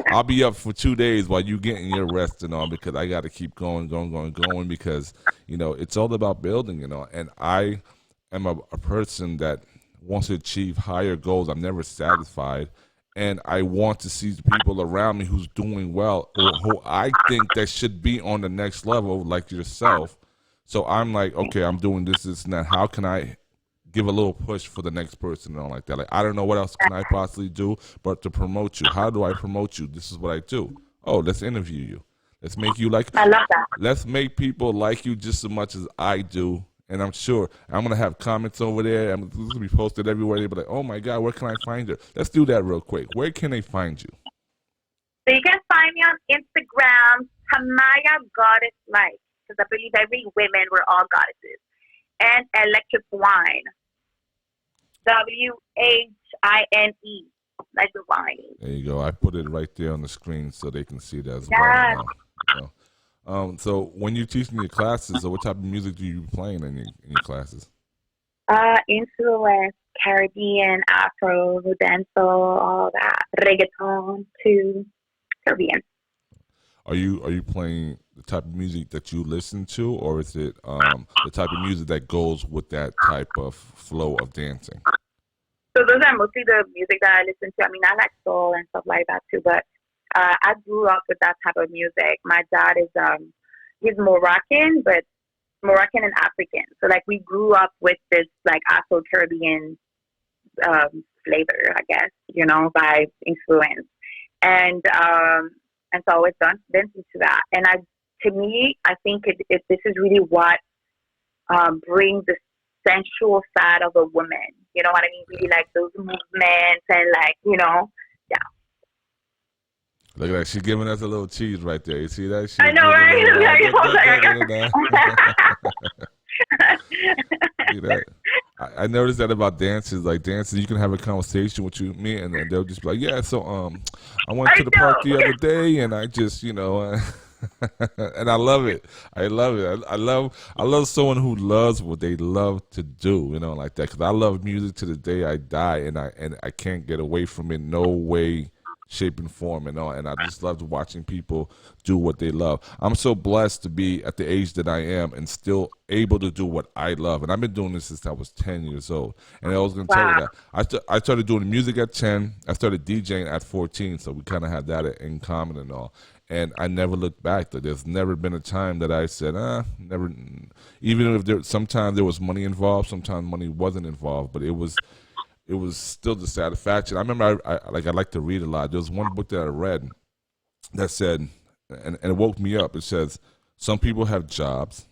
I'll be up for 2 days while you getting your rest and all, because I got to keep going, because, it's all about building, and I am a person that wants to achieve higher goals. I'm never satisfied. And I want to see the people around me who's doing well, or who I think that should be on the next level, like yourself. So I'm like, okay, I'm doing this, and that. How can I give a little push for the next person and all like that? Like, I don't know what else can I possibly do, but to promote you. How do I promote you? This is what I do. Oh, let's interview you. Let's make you like. I love that. Let's make people like you just as much as I do. And I'm sure I'm going to have comments over there. This is going to be posted everywhere. They'll be like, oh, my God, where can I find her? Let's do that real quick. Where can they find you? So you can find me on Instagram, Tamaya Goddess Life, because I believe every women, we're all goddesses. And Electric Whine, WHINE, like the wine. There you go. I put it right there on the screen so they can see that as well. So when you're teaching your classes, so what type of music do you play in your classes? Influence, Caribbean, Afro, dancehall, all that, reggaeton to Caribbean. Are you playing the type of music that you listen to, or is it the type of music that goes with that type of flow of dancing? So those are mostly the music that I listen to. I mean, I like soul and stuff like that too, but I grew up with that type of music. My dad is he's Moroccan, but Moroccan and African. So like we grew up with this like Afro Caribbean flavor, I guess, by influence. And so I always dancing to that. And to me, I think this is really what brings the sensual side of a woman. You know what I mean? Really like those movements and like, yeah. Look at that. She's giving us a little cheese right there. You see that? I know, right? See that? I noticed that about dances. Like dances, you can have a conversation with me, and then they'll just be like, "Yeah, so I went to the park the other day, and I just, and I love it. I love it. I love someone who loves what they love to do, like that. Because I love music to the day I die, and I can't get away from it. No way, shape, and form, and all. And I just love watching people do what they love. I'm so blessed to be at the age that I am and still able to do what I love. And I've been doing this since I was 10 years old. And I was going to tell you that I started doing music at 10. I started DJing at 14, so we kind of had that in common and all. And I never looked back. There's never been a time that I said, never. Even if sometimes there was money involved, sometimes money wasn't involved, but it was still the satisfaction. I remember I like to read a lot. There was one book that I read that said, and it woke me up. It says, some people have jobs,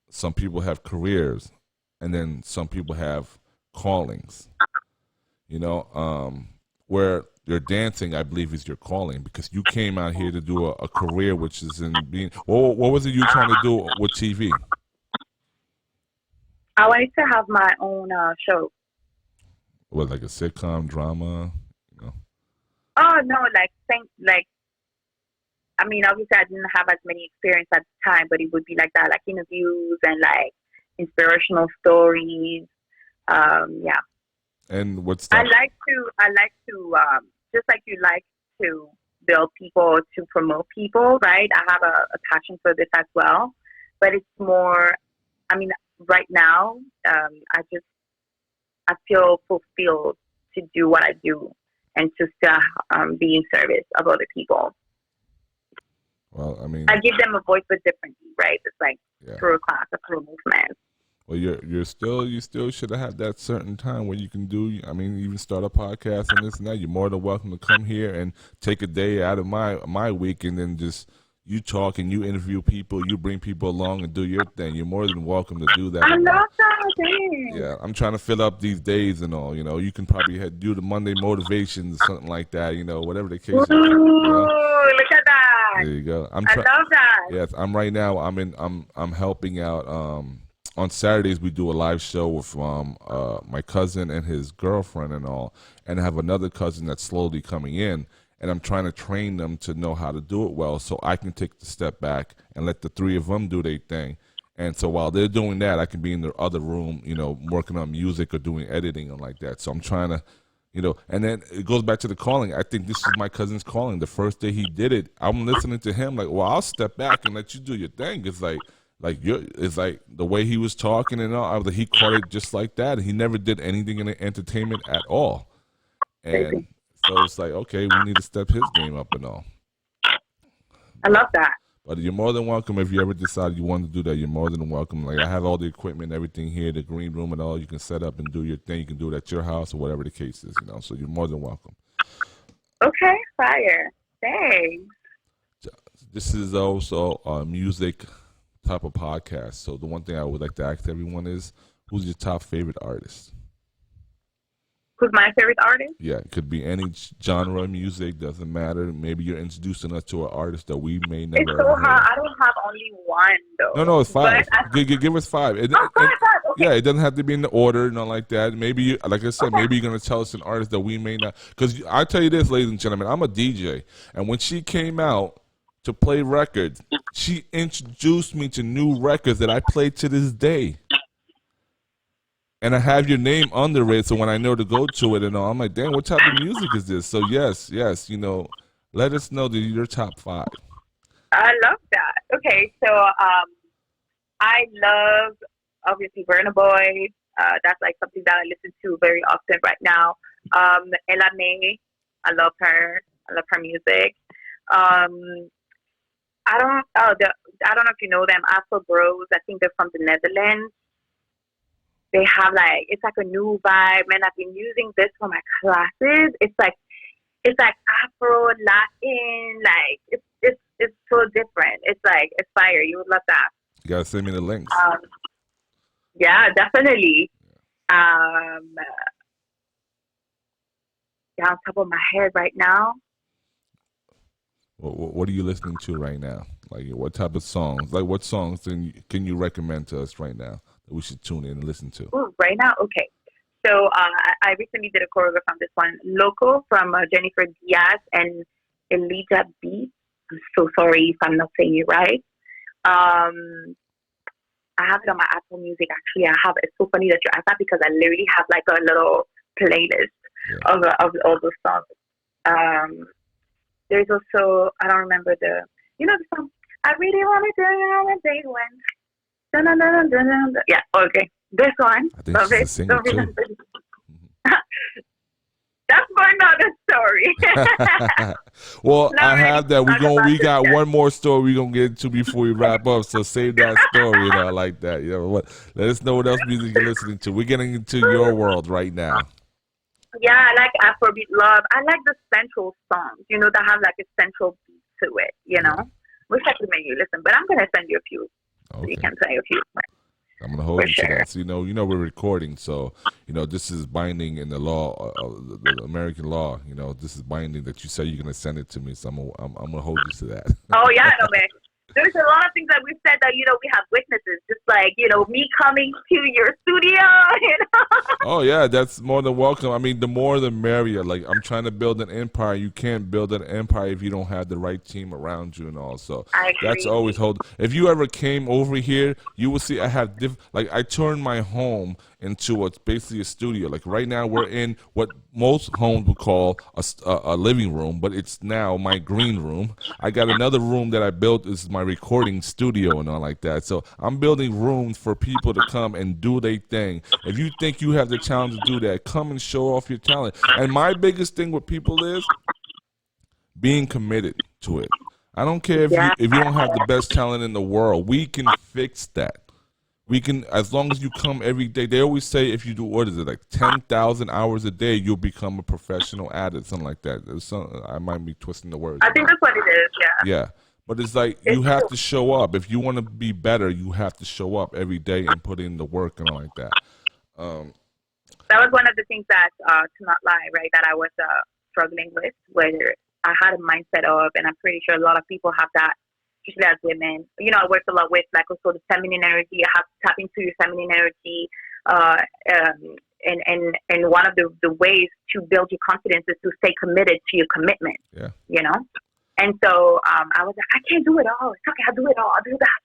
some people have careers, and then some people have callings. Where your dancing, I believe, is your calling, because you came out here to do a career, which is in being. What was it you were trying to do with TV? I wanted to have my own show. What, like a sitcom drama? Oh no, I mean, obviously I didn't have as many experience at the time, but it would be like that, like interviews and like inspirational stories. Yeah. And what's that? I like to just like you like to build people, to promote people, right? I have a passion for this as well, but it's more. I mean, right now, I feel fulfilled to do what I do and to still be in service of other people. Well, I mean, I give them a voice, but differently, right? It's like through a class, through a movement. Well, you still should have that certain time where you can do. I mean, even start a podcast and this and that. You're more than welcome to come here and take a day out of my week and then just you talk and you interview people, you bring people along and do your thing. You're more than welcome to do that. I love that thing. Yeah, I'm trying to fill up these days and all. You know, you can probably do the Monday motivations or something like that. You know, whatever the case. Ooh, look at that. There you go. I love that. Yes, I'm right now. I'm helping out. On Saturdays we do a live show with my cousin and his girlfriend and all, and I have another cousin that's slowly coming in, and I'm trying to train them to know how to do it well, so I can take the step back and let the three of them do their thing. And so while they're doing that, I can be in their other room, you know, working on music or doing editing and like that. So I'm trying to, you know, and then it goes back to the calling. I think this is my cousin's calling. The first day he did it, I'm listening to him like, well, I'll step back and let you do your thing. It's it's like the way he was talking and all. I was like, he caught it just like that. He never did anything in the entertainment at all. And so it's like, okay, we need to step his game up and all. I love that. But you're more than welcome if you ever decide you want to do that. You're more than welcome. Like I have all the equipment, everything here, the green room and all. You can set up and do your thing. You can do it at your house or whatever the case is, you know. So you're more than welcome. Okay, fire. Thanks. This is also a music type of podcast. So the one thing I would like to ask everyone is, who's your top favorite artist? Who's my favorite artist? Yeah, it could be any genre of music, doesn't matter. Maybe you're introducing us to an artist that we may never It's so hard. I don't have only one, though. No, it's five. Give us five. Five. Okay. Yeah, it doesn't have to be in the order, not like that. Maybe, like I said, maybe you're going to tell us an artist that we may not. Because I tell you this, ladies and gentlemen, I'm a DJ. And when she came out to play records, she introduced me to new records that I play to this day. And I have your name under it, so when I know to go to it and all, I'm like, damn, what type of music is this? So yes, you know, let us know that you're top five. I love that. Okay, so I love, obviously, Burna Boy. That's like something that I listen to very often right now. Ella May, I love her. I love her music. I don't know if you know them, Afro Bros. I think they're from the Netherlands. They have it's like a new vibe, and I've been using this for my classes. It's like Afro Latin, it's so different. It's fire. You would love that. You gotta send me the links. Yeah, definitely. Yeah, on top of my head right now. What are you listening to right now? Like, what type of songs? Like, what songs can you recommend to us right now that we should tune in and listen to? Ooh, right now? Okay. So I recently did a choreograph on this one, Loco, from Jennifer Diaz and Elijah B. I'm so sorry if I'm not saying it right. I have it on my Apple Music, actually. It's so funny that you asked that because I literally have like a little playlist of all those songs. There's also, I don't remember the song, I really want to do it on a day when. Dun, dun, dun, dun, dun, dun. Yeah, okay. This one. I think she's a singer too. That's for another story. Well, I have that. We got one more story we're gonna get into before we wrap up. So save that story, I like that. You know what? Let us know what else music you're listening to. We're getting into your world right now. Yeah, I like Afrobeat love. I like the central songs, that have like a central beat to it, Wish I could make you listen, but I'm gonna send you a few. Okay. So you can say a few. I'm gonna hold you to that. So, we're recording, so this is binding in the law, the American law. This is binding that you say you're gonna send it to me. So I'm gonna hold you to that. Oh yeah, no man. There's a lot of things that we've said that we have witnesses. Just like me coming to your studio. Oh yeah, that's more than welcome. I mean, the more the merrier. Like, I'm trying to build an empire. You can't build an empire if you don't have the right team around you and all. So that's always hold. If you ever came over here, you will see I have I turned my home into what's basically a studio. Like right now, we're in what most homes would call a living room, but it's now my green room. I got another room that I built. This is my recording studio and all like that. So I'm building rooms for people to come and do their thing. If you think you have the talent to do that, come and show off your talent. And my biggest thing with people is being committed to it. I don't care if you don't have the best talent in the world. We can fix that. We can, as long as you come every day. They always say if you do, 10,000 hours a day, you'll become a professional addict, something like that. I might be twisting the words. I think that's what it is, Yeah. But it's like you have to show up. If you want to be better, you have to show up every day and put in the work and all like that. That was one of the things that, to not lie, right, that I was struggling with, where I had a mindset of, and I'm pretty sure a lot of people have that, especially as women. You know, I worked a lot with, like, also the feminine energy. You have to tap into your feminine energy. And one of the ways to build your confidence is to stay committed to your commitment, you know? And so I was like, I can't do it all. It's okay, I'll do it all. I'll do that,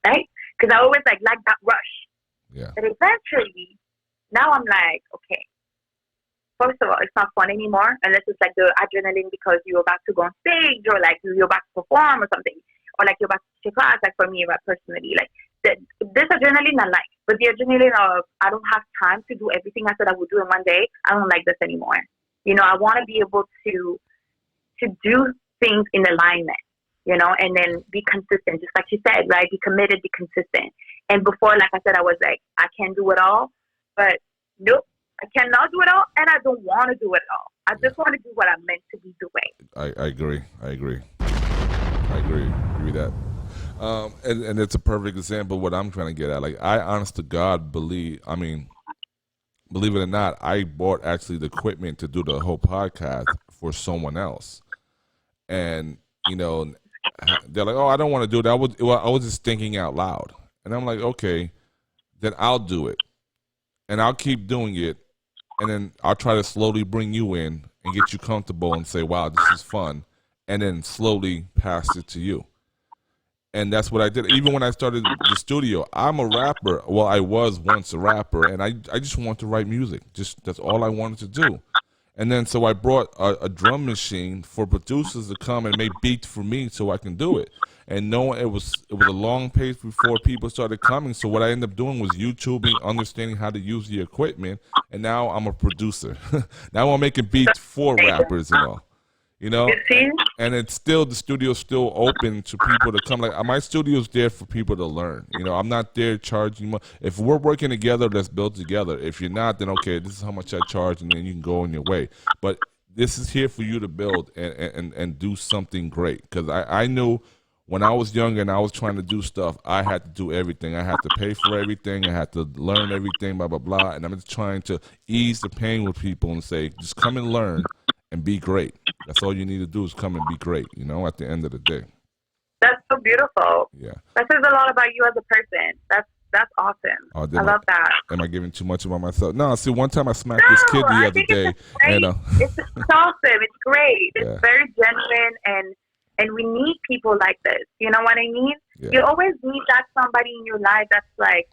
right? Because I always like that rush. Yeah. But eventually, now I'm like, okay, first of all, it's not fun anymore unless it's like the adrenaline because you're about to go on stage or like you're about to perform or something. Or like you're about to teach a class, like for me, right, personally. Like this adrenaline I like. But the adrenaline of I don't have time to do everything I said I would do in one day, I don't like this anymore. You know, I want to be able to do things in alignment, you know, and then be consistent, just like you said, right? Be committed, be consistent. And before, like I said, I was like, I can't do it all. But nope, I cannot do it all, and I don't want to do it all. I just want to do what I'm meant to be doing. I agree with that. And it's a perfect example of what I'm trying to get at. Like, I honest to God believe it or not, I bought actually the equipment to do the whole podcast for someone else. And, you know, they're like, oh, I don't want to do that. I was just thinking out loud. And I'm like, okay, then I'll do it. And I'll keep doing it. And then I'll try to slowly bring you in and get you comfortable and say, wow, this is fun. And then slowly pass it to you. And that's what I did. Even when I started the studio, I'm a rapper. Well, I was once a rapper, and I just wanted to write music. That's all I wanted to do. And then so I brought a drum machine for producers to come and make beats for me so I can do it. And it was a long pace before people started coming. So what I ended up doing was YouTubing, understanding how to use the equipment, and now I'm a producer. Now I'm making beats for rappers and all. You know, and it's still, the studio's still open to people to come. Like, my studio's there for people to learn. You know, I'm not there charging money. If we're working together, let's build together. If you're not, then okay, this is how much I charge, and then you can go on your way. But this is here for you to build and do something great. Because I knew when I was younger and I was trying to do stuff, I had to do everything. I had to pay for everything. I had to learn everything, blah, blah, blah. And I'm just trying to ease the pain with people and say, just come and learn and be great. That's all you need to do is come and be great, you know, at the end of the day. That's so beautiful. Yeah. That says a lot about you as a person. That's awesome. Oh, I love that. Am I giving too much about myself? No, see, one time I smacked this kid the other day. It's awesome. It's great. It's very genuine, and we need people like this. You know what I mean? Yeah. You always need that somebody in your life that's like,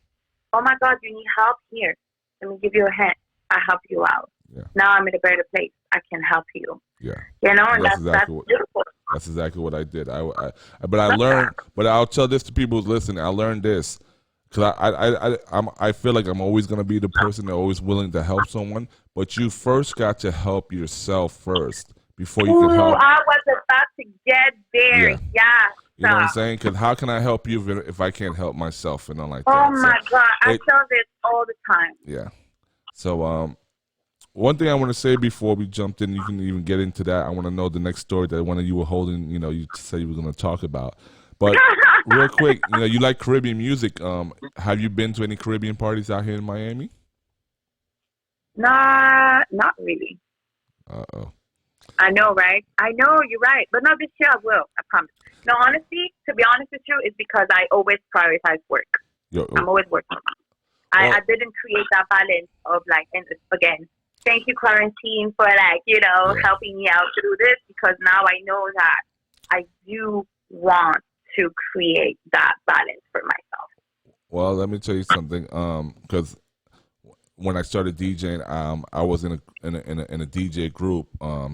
oh my God, you need help? Here, let me give you a hand. I help you out. Yeah. Now I'm in a better place. I can help you. Yeah. You know, and that's beautiful. That's exactly what I did. But I learned. But I'll tell this to people who's listening. I learned this because I feel like I'm always gonna be the person that's always willing to help someone. But you first got to help yourself first before you can help. I was about to get there. Yeah. You know what I'm saying? Because how can I help you if I can't help myself and all like that? Oh my God, I tell this all the time. Yeah. So one thing I want to say before we jumped in, you can even get into that. I want to know the next story that one of you were holding. You know, you said you were going to talk about. But real quick, you know, you like Caribbean music. Have you been to any Caribbean parties out here in Miami? Nah, not really. Uh-oh. I know, right? I know, you're right. But no, this year I will. I promise. No, honestly, to be honest with you, it's because I always prioritize work. I'm always working. I didn't create that balance of like, and again, thank you, quarantine, for like, you know, helping me out to do this, because now I know that I do want to create that balance for myself. Well, let me tell you something. Because when I started DJing, I was in a DJ group,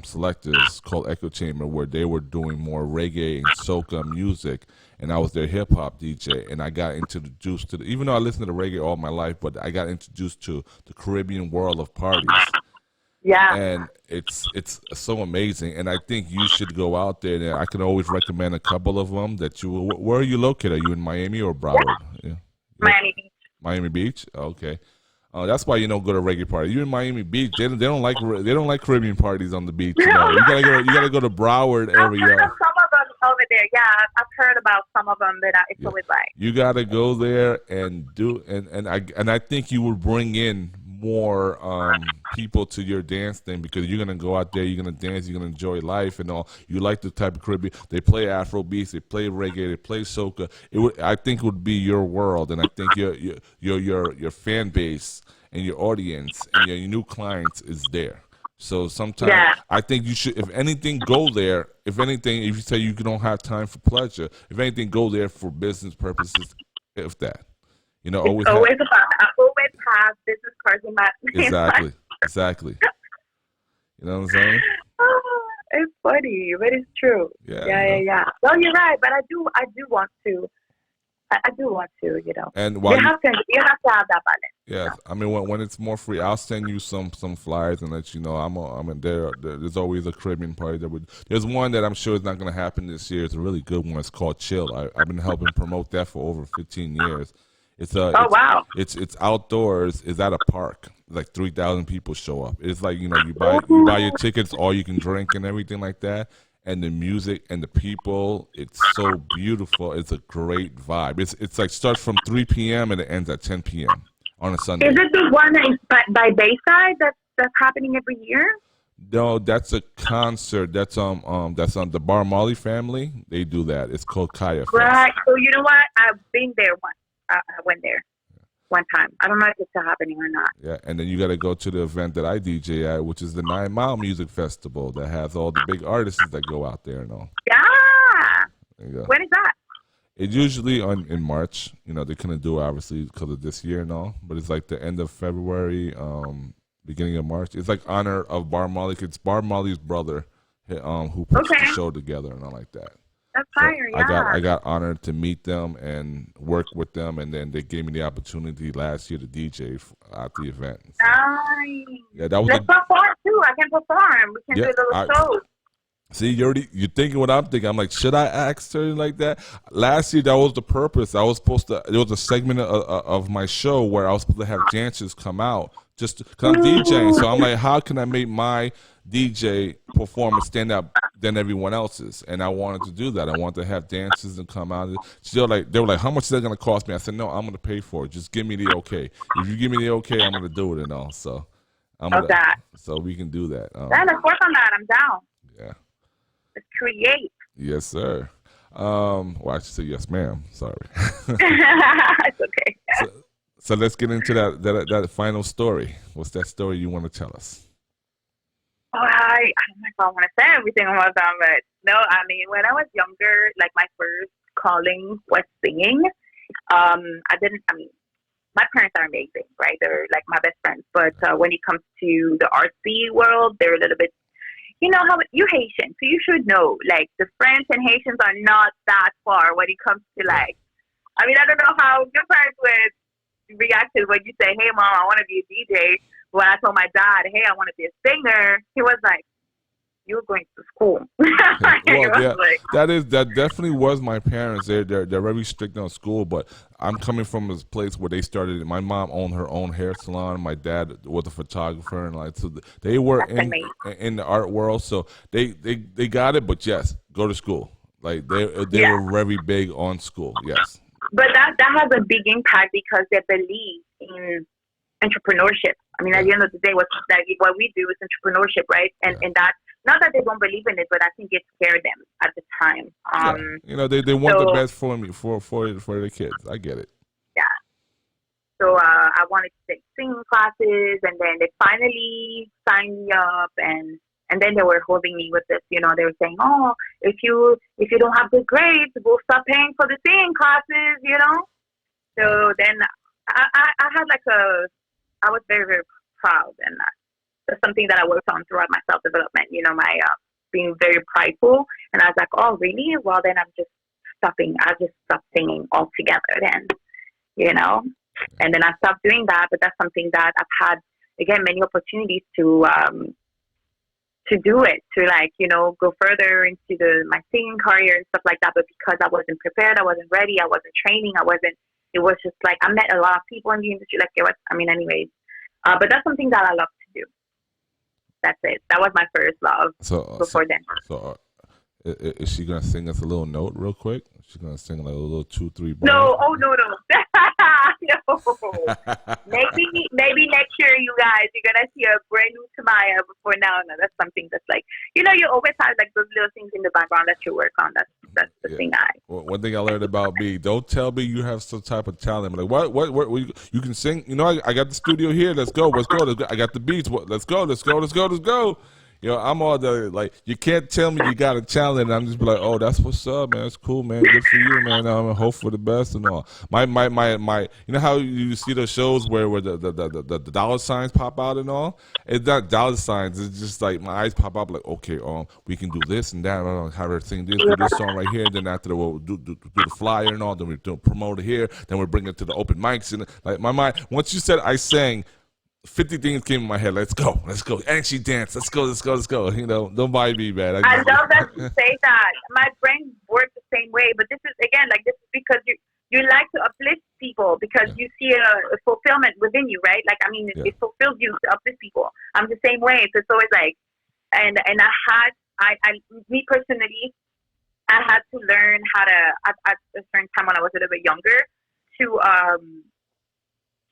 Selectors, called Echo Chamber, where they were doing more reggae and soca music, and I was their hip hop DJ. And I got introduced to even though I listened to the reggae all my life, but I got introduced to the Caribbean world of parties. Yeah, and it's so amazing, and I think you should go out there. And I can always recommend a couple of them. Where are you located? Are you in Miami or Broward? Yeah. Miami Beach. Miami Beach. Okay. That's why you don't go to reggae parties. You're in Miami Beach. They don't like Caribbean parties on the beach. You know? You gotta go to Broward area. Some of them over there. Yeah, I've heard about some of them, but it's always like you got to go there and do, and I think you would bring in more people to your dance thing, because you're gonna go out there, you're gonna dance, you're gonna enjoy life and all. You like the type of Caribbean. They play Afro beats, they play reggae, they play soca. I think it would be your world, and I think your fan base and your audience and your new clients is there. So sometimes I think you should, if anything, go there. If anything, if you say you don't have time for pleasure, if anything, go there for business purposes. If that, always about. I always have business cards in my exactly. You know what I'm saying? Oh, it's funny, but it's true. Yeah. Well, you're right, but I do want to. I do want to, And while you have to have that balance. Yeah, I mean, when it's more free, I'll send you some flyers and let you know. I'm in there. There's always a Caribbean party there's one that I'm sure is not going to happen this year. It's a really good one. It's called Chill. I've been helping promote that for over 15 years. Wow. It's outdoors. It's at a park. Like 3,000 people show up. It's like you buy your tickets, all you can drink and everything like that. And the music and the people, it's so beautiful. It's a great vibe. It's like starts from 3 p.m. and it ends at 10 p.m. on a Sunday. Is it the one by Bayside that's happening every year? No, that's a concert. That's on the Bar Marley family. They do that. It's called Kaya Fest. Right. So you know what? I've been there once. I went there one time. I don't know if it's still happening or not. Yeah, and then you got to go to the event that I DJ at, which is the 9 Mile Music Festival that has all the big artists that go out there and all. Yeah. There you go. When is that? It's usually in March. They couldn't do it obviously because of this year and all, but it's like the end of February, beginning of March. It's like honor of Bar Marley. It's Bar Marley's brother who puts the show together and all like that. That's fire, yeah. I got honored to meet them and work with them, and then they gave me the opportunity last year to DJ at the event. So, nice. Yeah, that was. Let's perform too. I can perform. We can do a little show. See, you're thinking what I'm thinking. I'm like, should I ask her like that? Last year, that was the purpose. I was supposed to. There was a segment of my show where I was supposed to have dancers come out just because I'm DJing. So I'm like, how can I make my DJ performance stand out than everyone else's? And I wanted to do that. I wanted to have dancers and come out. They were like, how much is that going to cost me? I said, no, I'm going to pay for it. Just give me the okay. If you give me the okay, I'm going to do it and all. So so we can do that. Let's work on that. I'm down. Yeah. Let's create. Yes, sir. Well, I should say yes, ma'am. Sorry. It's okay. So let's get into that final story. What's that story you want to tell us? Oh, I don't know if I want to say everything all the time, but no, I mean, when I was younger, like my first calling was singing. My parents are amazing, right? They're like my best friends. But when it comes to the artsy world, they're a little bit, how you Haitian, so you should know, like the French and Haitians are not that far when it comes to I don't know how your parents would react to when you say, hey, mom, I want to be a DJ. When I told my dad, hey, I want to be a singer, he was like, you're going to school. Well, yeah, that definitely was my parents. They're very strict on school, but I'm coming from this place where they started. My mom owned her own hair salon. My dad was a photographer, and so they were in the art world. So they got it, but yes, go to school. Like they were very big on school. Yes, but that has a big impact because they believe in entrepreneurship. I mean, at the end of the day, what we do is entrepreneurship, right? And that, not that they don't believe in it, but I think it scared them at the time. They want the best for me, for the kids. I get it. Yeah. So I wanted to take singing classes, and then they finally signed me up, and then they were holding me with this. They were saying, "Oh, if you don't have good grades, we'll stop paying for the singing classes." So then I had I was very, very proud, and that's something that I worked on throughout my self-development, my being very prideful. And I was like, oh, really? Well, then I'm just stopping. I just stopped singing altogether then, And then I stopped doing that, but that's something that I've had, again, many opportunities to do it, to go further into my singing career and stuff like that. But because I wasn't prepared, I wasn't ready, I wasn't training, it was just like I met a lot of people in the industry. Anyways. But that's something that I love to do. That's it. That was my first love before then. So Is she gonna sing us a little note real quick? She's gonna sing like a little 2-3 bars. No, oh no. No. Maybe next year, you guys, you're gonna see a brand new Tamaya. Before now, no, that's something that's like, you always have like those little things in the background that you work on. That's the thing. Well, one thing I learned about me: don't tell me you have some type of talent. I'm like, what? You can sing? I got the studio here. Let's go. I got the beats. Let's go. I'm all the like. You can't tell me you got a talent. And I'm just be like, oh, that's what's up, man. It's cool, man. Good for you, man. I'm hope for the best and all. My. You know how you see those shows where the dollar signs pop out and all? It's not dollar signs. It's just like my eyes pop up. Like, okay, we can do this and that. Have her sing this, do this song right here. Then after we'll do the flyer and all. Then we do promote it here. Then we bring it to the open mics and like my mind. Once you said I sang, 50 things came in my head. Let's go. And she danced. Let's go. Don't mind me, man. I love that you say that. My brain works the same way, but this is because you like to uplift people because you see a fulfillment within you, right? Like, I mean, it fulfills you to uplift people. I'm the same way. So it's always like, and me personally, I had to learn how to, at a certain time when I was a little bit younger,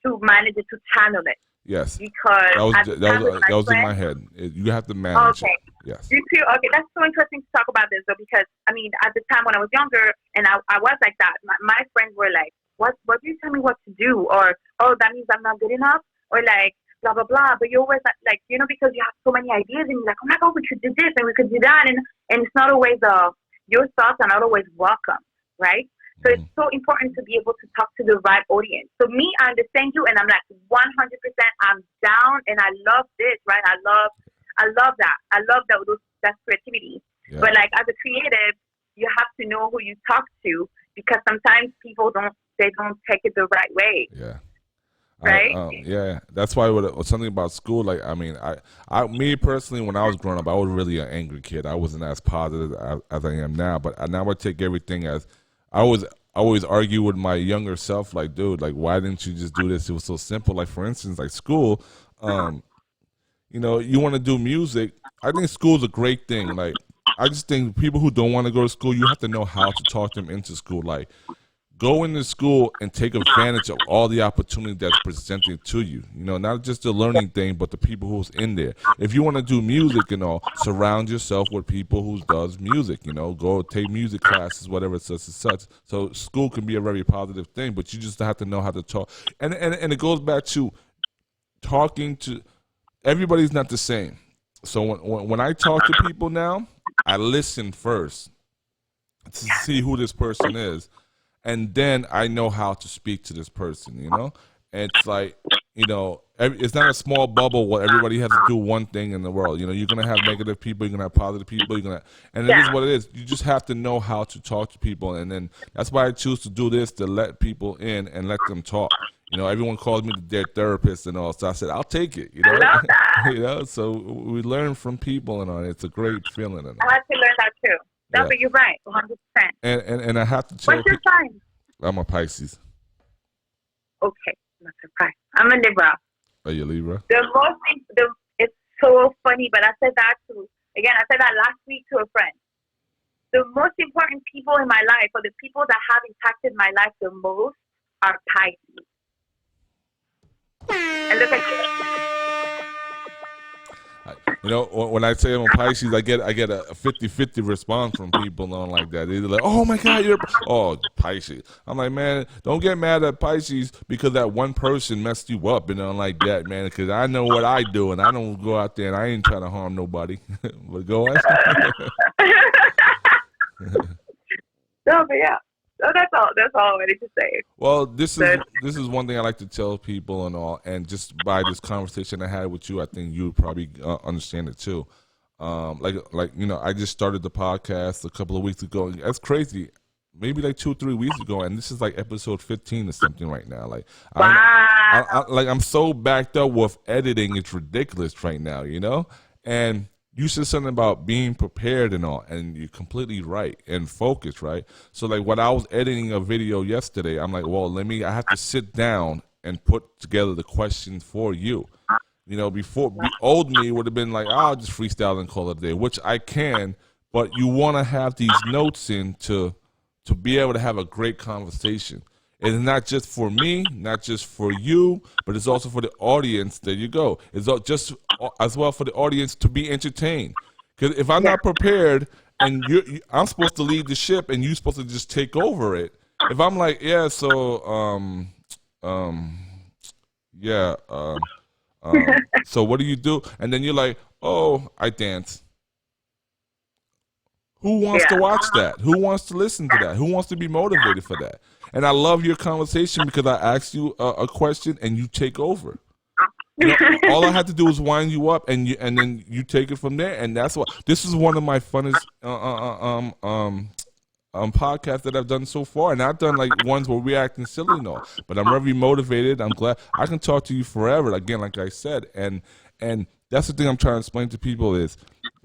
to manage it, to channel it. Yes. Because that was in my head. You have to manage it. Yes. You too. Okay, that's so interesting to talk about this though, because I mean, at the time when I was younger and I was like that, my friends were like, "What do you tell me what to do?" Or, "Oh, that means I'm not good enough," or like blah blah blah. But you always like because you have so many ideas and you're like, "Oh my God, we could do this and we could do that," and it's not always your thoughts are not always welcome, right? So it's so important to be able to talk to the right audience. So me, I understand you, and I'm like 100%. I'm down, and I love this, right? I love that. I love that creativity. Yeah. But like as a creative, you have to know who you talk to because sometimes people don't take it the right way. Yeah. Right. Yeah. That's why something about school. Like I mean, me personally, when I was growing up, I was really an angry kid. I wasn't as positive as I am now. But now I take everything as I always argue with my younger self, like, dude, like, why didn't you just do this? It was so simple. Like, for instance, like school, you want to do music. I think school's a great thing. Like, I just think people who don't want to go to school, you have to know how to talk them into school. Like, go into school and take advantage of all the opportunity that's presented to you. Not just the learning thing, but the people who's in there. If you want to do music and all, surround yourself with people who does music. Go take music classes, whatever, such and such. So school can be a very positive thing, but you just have to know how to talk. And it goes back to talking to everybody's not the same. So when I talk to people now, I listen first to see who this person is. And then I know how to speak to this person, And it's like, it's not a small bubble where everybody has to do one thing in the world. You're going to have negative people, you're going to have positive people, and it is what it is. You just have to know how to talk to people. And then that's why I choose to do this, to let people in and let them talk. Everyone calls me their therapist and all. So I said, I'll take it, I love that. So we learn from people and all. It's a great feeling. I had to learn that too. No, but you're right, 100%. And I have to tell What's your sign? I'm a Pisces. Okay, I'm not surprised. I'm a Libra. Are you a Libra? It's so funny, but I said that last week to a friend. The most important people in my life, or the people that have impacted my life the most, are Pisces. And look at you. When I say I'm a Pisces, I get a 50-50 response from people on like that. They're like, "Oh my God, you're Pisces." I'm like, man, don't get mad at Pisces because that one person messed you up and like that, man. Because I know what I do, and I don't go out there and I ain't trying to harm nobody. But go on. No, but yeah. So that's all I wanted to say. Well, this is one thing I like to tell people and all, and just by this conversation I had with you, I think you probably understand it too. I just started the podcast a couple of weeks ago. That's crazy. Maybe like 2-3 weeks ago, and this is like episode 15 or something right now. Like, wow. I'm so backed up with editing. It's ridiculous right now, and. You said something about being prepared and all, and you're completely right, and focused, right? So, like, when I was editing a video yesterday, I'm like, well, I have to sit down and put together the questions for you. Before, the old me would have been like, I'll just freestyle and call it a day, which I can, but you want to have these notes in to be able to have a great conversation. It's not just for me, not just for you, but it's also for the audience. There you go. It's just as well for the audience to be entertained. Because if I'm not prepared and I'm supposed to lead the ship and you're supposed to just take over it. If I'm like, yeah, so yeah, so what do you do? And then you're like, oh, I dance. Who wants to watch that? Who wants to listen to that? Who wants to be motivated for that? And I love your conversation because I asked you a question and you take over. You know, all I had to do was wind you up, and then you take it from there. And that's what this is one of my funnest podcasts that I've done so far. And I've done like ones where we're acting silly and all, but I'm very motivated. I'm glad I can talk to you forever. Again, like I said, and that's the thing I'm trying to explain to people is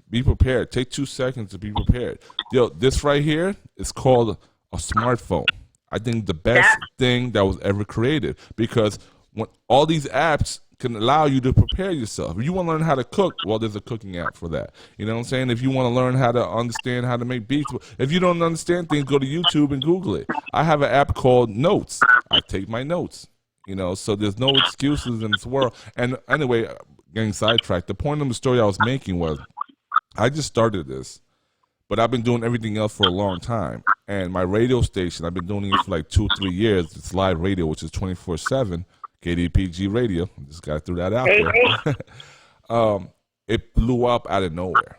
be prepared. Take 2 seconds to be prepared. Yo, this right here is called a smartphone. I think the best thing that was ever created because when all these apps can allow you to prepare yourself. If you want to learn how to cook, well, there's a cooking app for that. You know what I'm saying? If you want to learn how to understand how to make beats, if you don't understand things, go to YouTube and Google it. I have an app called Notes. I take my notes. You know, so there's no excuses in this world. And anyway, getting sidetracked, the point of the story I was making was I just started this, but I've been doing everything else for a long time. And my radio station, I've been doing it for like 2-3 years. It's live radio, which is 24/7. KDPG radio. Just got to throw that out there. It blew up out of nowhere.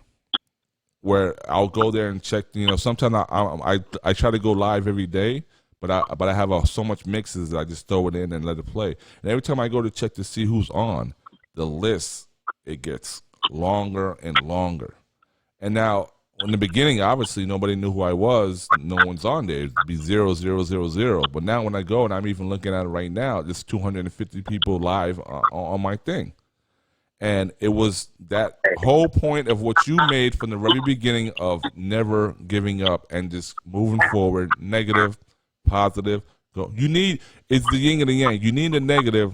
Where I'll go there and check. You know, sometimes I try to go live every day, but I have so much mixes that I just throw it in and let it play. And every time I go to check to see who's on the list, it gets longer and longer. And now, in the beginning, obviously nobody knew who I was. No one's on there. It'd be 0000. But now when I go and I'm even looking at it right now, there's 250 people live on my thing. And it was that whole point of what you made from the very beginning of never giving up and just moving forward, negative, positive. Go. It's the yin and the yang. You need the negative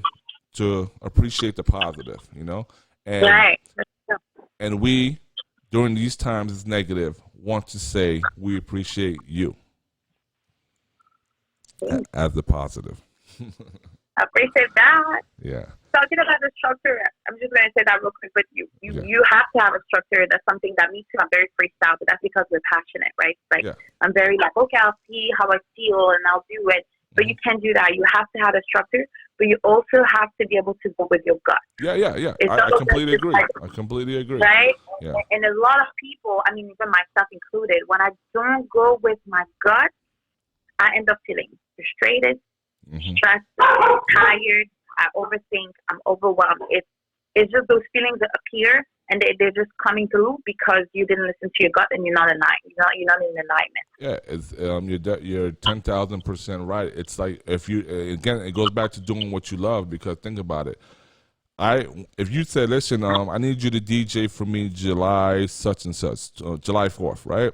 to appreciate the positive, you know? And we, during these times as negative, want to say we appreciate you as the positive. I appreciate that. Yeah. Talking about the structure, I'm just going to say that real quick, but you have to have a structure. That's something that me too. I'm very freestyle, but that's because we're passionate, right? I'm very like, okay, I'll see how I feel and I'll do it. But you can't do that. You have to have a structure, but you also have to be able to go with your gut. Yeah. I completely agree. Right? Yeah. And a lot of people, I mean, even myself included, when I don't go with my gut, I end up feeling frustrated, stressed, tired. I overthink. I'm overwhelmed. It's just those feelings that appear, and they're just coming through because you didn't listen to your gut and you're not aligned. You're not in alignment. Yeah, it's you're 10,000% right. It's like if you again, it goes back to doing what you love because think about it. If you say, listen, I need you to DJ for me July such and such, July 4th, right?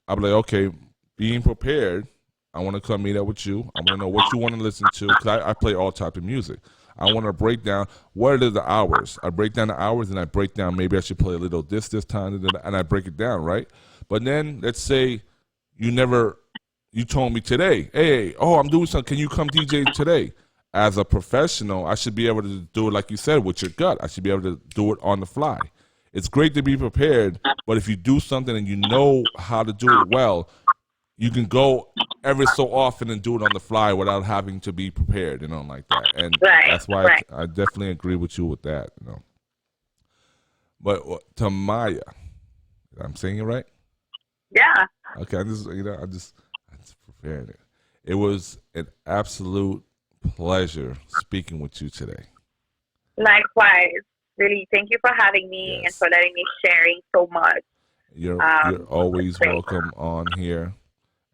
I'll be like, okay, being prepared. I want to come meet up with you. I want to know what you want to listen to because I play all type of music. I want to break down what are the hours. I break down the hours and I break down maybe I should play a little this time and I break it down, right? But then let's say you told me today, hey, I'm doing something. Can you come DJ today? As a professional, I should be able to do it like you said with your gut. I should be able to do it on the fly. It's great to be prepared, but if you do something and you know how to do it well, you can go every so often and do it on the fly without having to be prepared, like that. And that's why I definitely agree with you with that, But Tamaya, I'm saying it right? Yeah. Okay, I'm just preparing it. It was an absolute pleasure speaking with you today. Likewise. Really, thank you for having me and for letting me sharing so much. You're always welcome on here.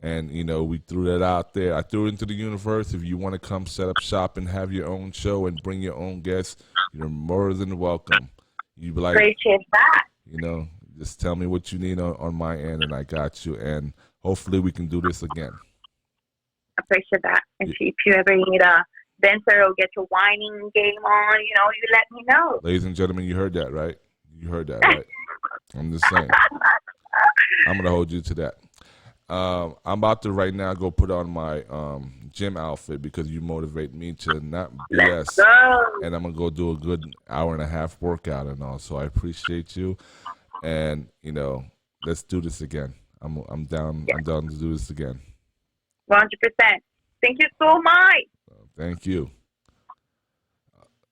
And, we threw that out there. I threw it into the universe. If you want to come set up shop and have your own show and bring your own guests, you're more than welcome. You be like, appreciate that. Just tell me what you need on my end, and I got you. And hopefully we can do this again. Appreciate that. And if you ever need a dancer or get your whining game on, you let me know. Ladies and gentlemen, you heard that, right? I'm just saying. I'm gonna hold you to that. I'm about to right now go put on my gym outfit because you motivate me to not BS. And I'm gonna go do a good hour and a half workout and all. So I appreciate you, and let's do this again. I'm down. Yeah. I'm down to do this again. 100%. Thank you so much. Thank you.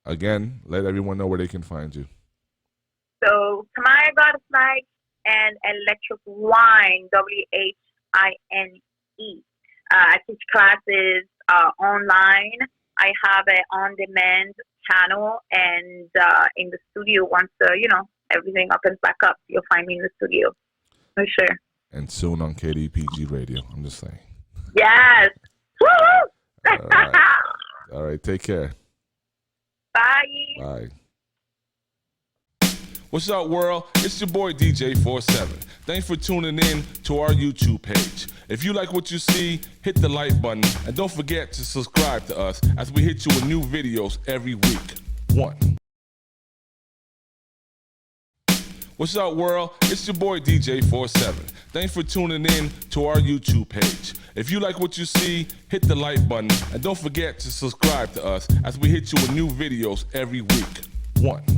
Again, let everyone know where they can find you. So Tamaya Goddess Night and Electric Whine, WHINE. I teach classes online. I have an on-demand channel, and in the studio once everything opens back up, you'll find me in the studio for sure. And soon on KDPG Radio. I'm just saying. Yes. Woo! All right. Take care. Bye. Bye. What's up, world? It's your boy DJ47. Thanks for tuning in to our YouTube page. If you like what you see, hit the like button and don't forget to subscribe to us as we hit you with new videos every week. 1. What's up, world? It's your boy DJ47. Thanks for tuning in to our YouTube page. If you like what you see, hit the like button and don't forget to subscribe to us as we hit you with new videos every week. 1.